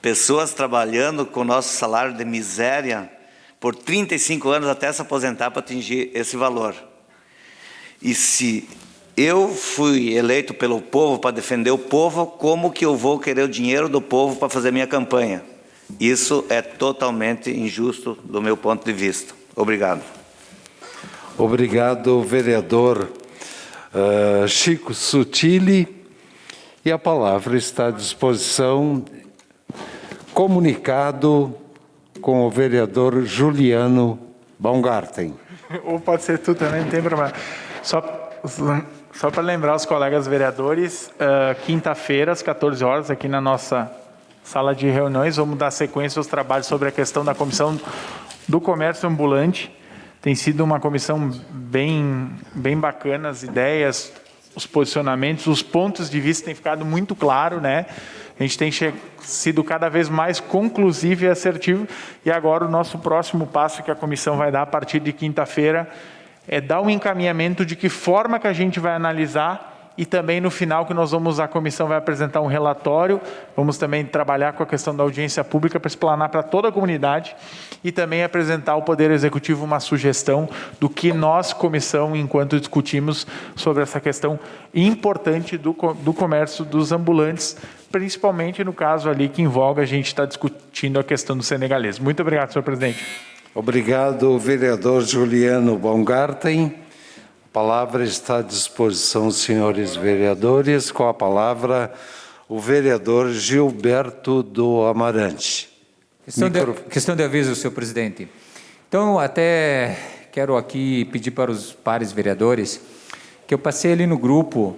pessoas trabalhando com o nosso salário de miséria por 35 anos até se aposentar para atingir esse valor. E se eu fui eleito pelo povo para defender o povo, como que eu vou querer o dinheiro do povo para fazer minha campanha? Isso é totalmente injusto do meu ponto de vista. Obrigado. Obrigado, vereador Chico Sutili. E a palavra está à disposição, comunicado com o vereador Juliano Baumgarten. Ou pode ser tu também, não tem problema. Só para lembrar os colegas vereadores, quinta-feira, às 14 horas, aqui na nossa sala de reuniões, vamos dar sequência aos trabalhos sobre a questão da Comissão do Comércio Ambulante. Tem sido uma comissão bem bacana, as ideias, os posicionamentos, os pontos de vista têm ficado muito claro, né? A gente tem sido cada vez mais conclusivo e assertivo, e agora o nosso próximo passo que a comissão vai dar a partir de quinta-feira é dar um encaminhamento de que forma que a gente vai analisar, e também no final que a comissão vai apresentar um relatório, vamos também trabalhar com a questão da audiência pública para explanar para toda a comunidade e também apresentar ao Poder Executivo uma sugestão do que nós, comissão, enquanto discutimos sobre essa questão importante do comércio dos ambulantes, principalmente no caso ali que em voga a gente está discutindo a questão do senegalês. Muito obrigado, senhor presidente. Obrigado, vereador Juliano Baumgarten. A palavra está à disposição dos senhores vereadores. Com a palavra, o vereador Gilberto do Amarante. Questão de aviso, senhor presidente. Então, até quero aqui pedir para os pares vereadores que eu passei ali no grupo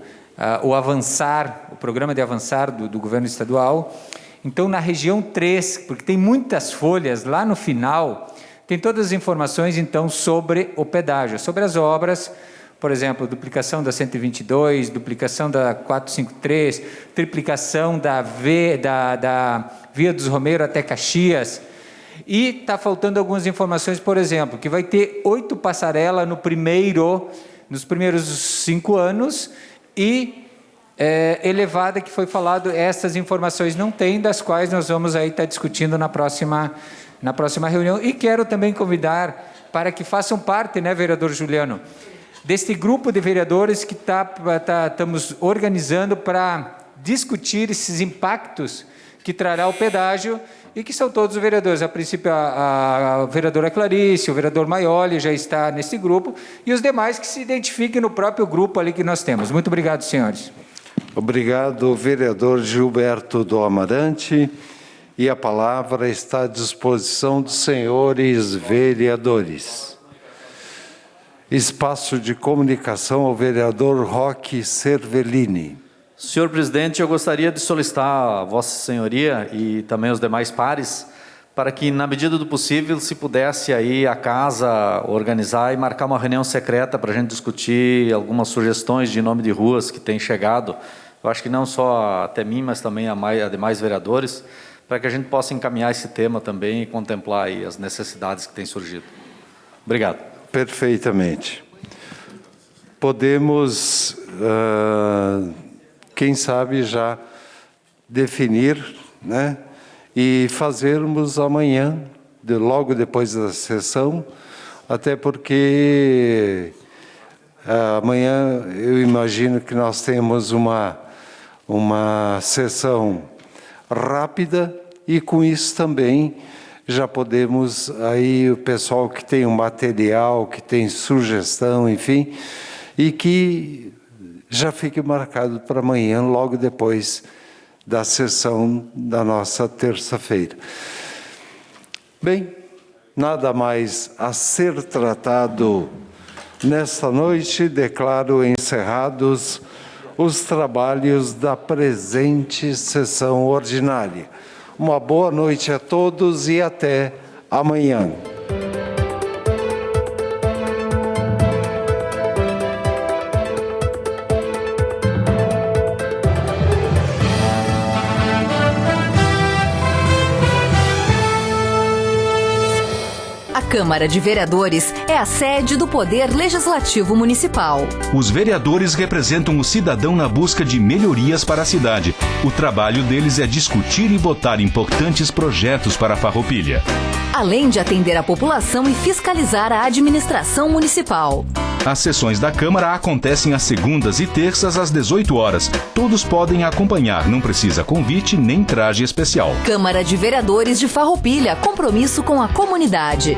o programa de avançar do governo estadual. Então, na região 3, porque tem muitas folhas, lá no final, tem todas as informações, então, sobre o pedágio, sobre as obras. Por exemplo, duplicação da 122, duplicação da 453, triplicação da Via dos Romeiros até Caxias. E está faltando algumas informações, por exemplo, que vai ter 8 passarelas nos primeiros 5 anos e elevada, que foi falado, essas informações não tem, das quais nós vamos aí estar discutindo na próxima reunião. E quero também convidar para que façam parte, né, vereador Juliano, deste grupo de vereadores que estamos organizando para discutir esses impactos que trará o pedágio e que são todos os vereadores. A princípio, a vereadora Clarice, o vereador Maioli já está nesse grupo e os demais que se identifiquem no próprio grupo ali que nós temos. Muito obrigado, senhores. Obrigado, vereador Gilberto do Amarante. E a palavra está à disposição dos senhores vereadores. Espaço de comunicação ao vereador Roque Cervellini. Senhor presidente, eu gostaria de solicitar a Vossa Senhoria e também os demais pares para que, na medida do possível, se pudesse aí a casa organizar e marcar uma reunião secreta para a gente discutir algumas sugestões de nome de ruas que têm chegado. Eu acho que não só até mim, mas também a demais vereadores, para que a gente possa encaminhar esse tema também e contemplar aí as necessidades que têm surgido. Obrigado. Perfeitamente. Podemos, quem sabe, já definir, né, e fazermos amanhã, logo depois da sessão, até porque amanhã eu imagino que nós temos uma sessão rápida e com isso também já podemos, aí o pessoal que tem um material, que tem sugestão, enfim, e que já fique marcado para amanhã, logo depois da sessão da nossa terça-feira. Bem, nada mais a ser tratado nesta noite, declaro encerrados os trabalhos da presente sessão ordinária. Uma boa noite a todos e até amanhã. A Câmara de Vereadores é a sede do Poder Legislativo Municipal. Os vereadores representam o cidadão na busca de melhorias para a cidade. O trabalho deles é discutir e votar importantes projetos para a Farroupilha. Além de atender a população e fiscalizar a administração municipal. As sessões da Câmara acontecem às segundas e terças às 18 horas. Todos podem acompanhar, não precisa convite nem traje especial. Câmara de Vereadores de Farroupilha, compromisso com a comunidade.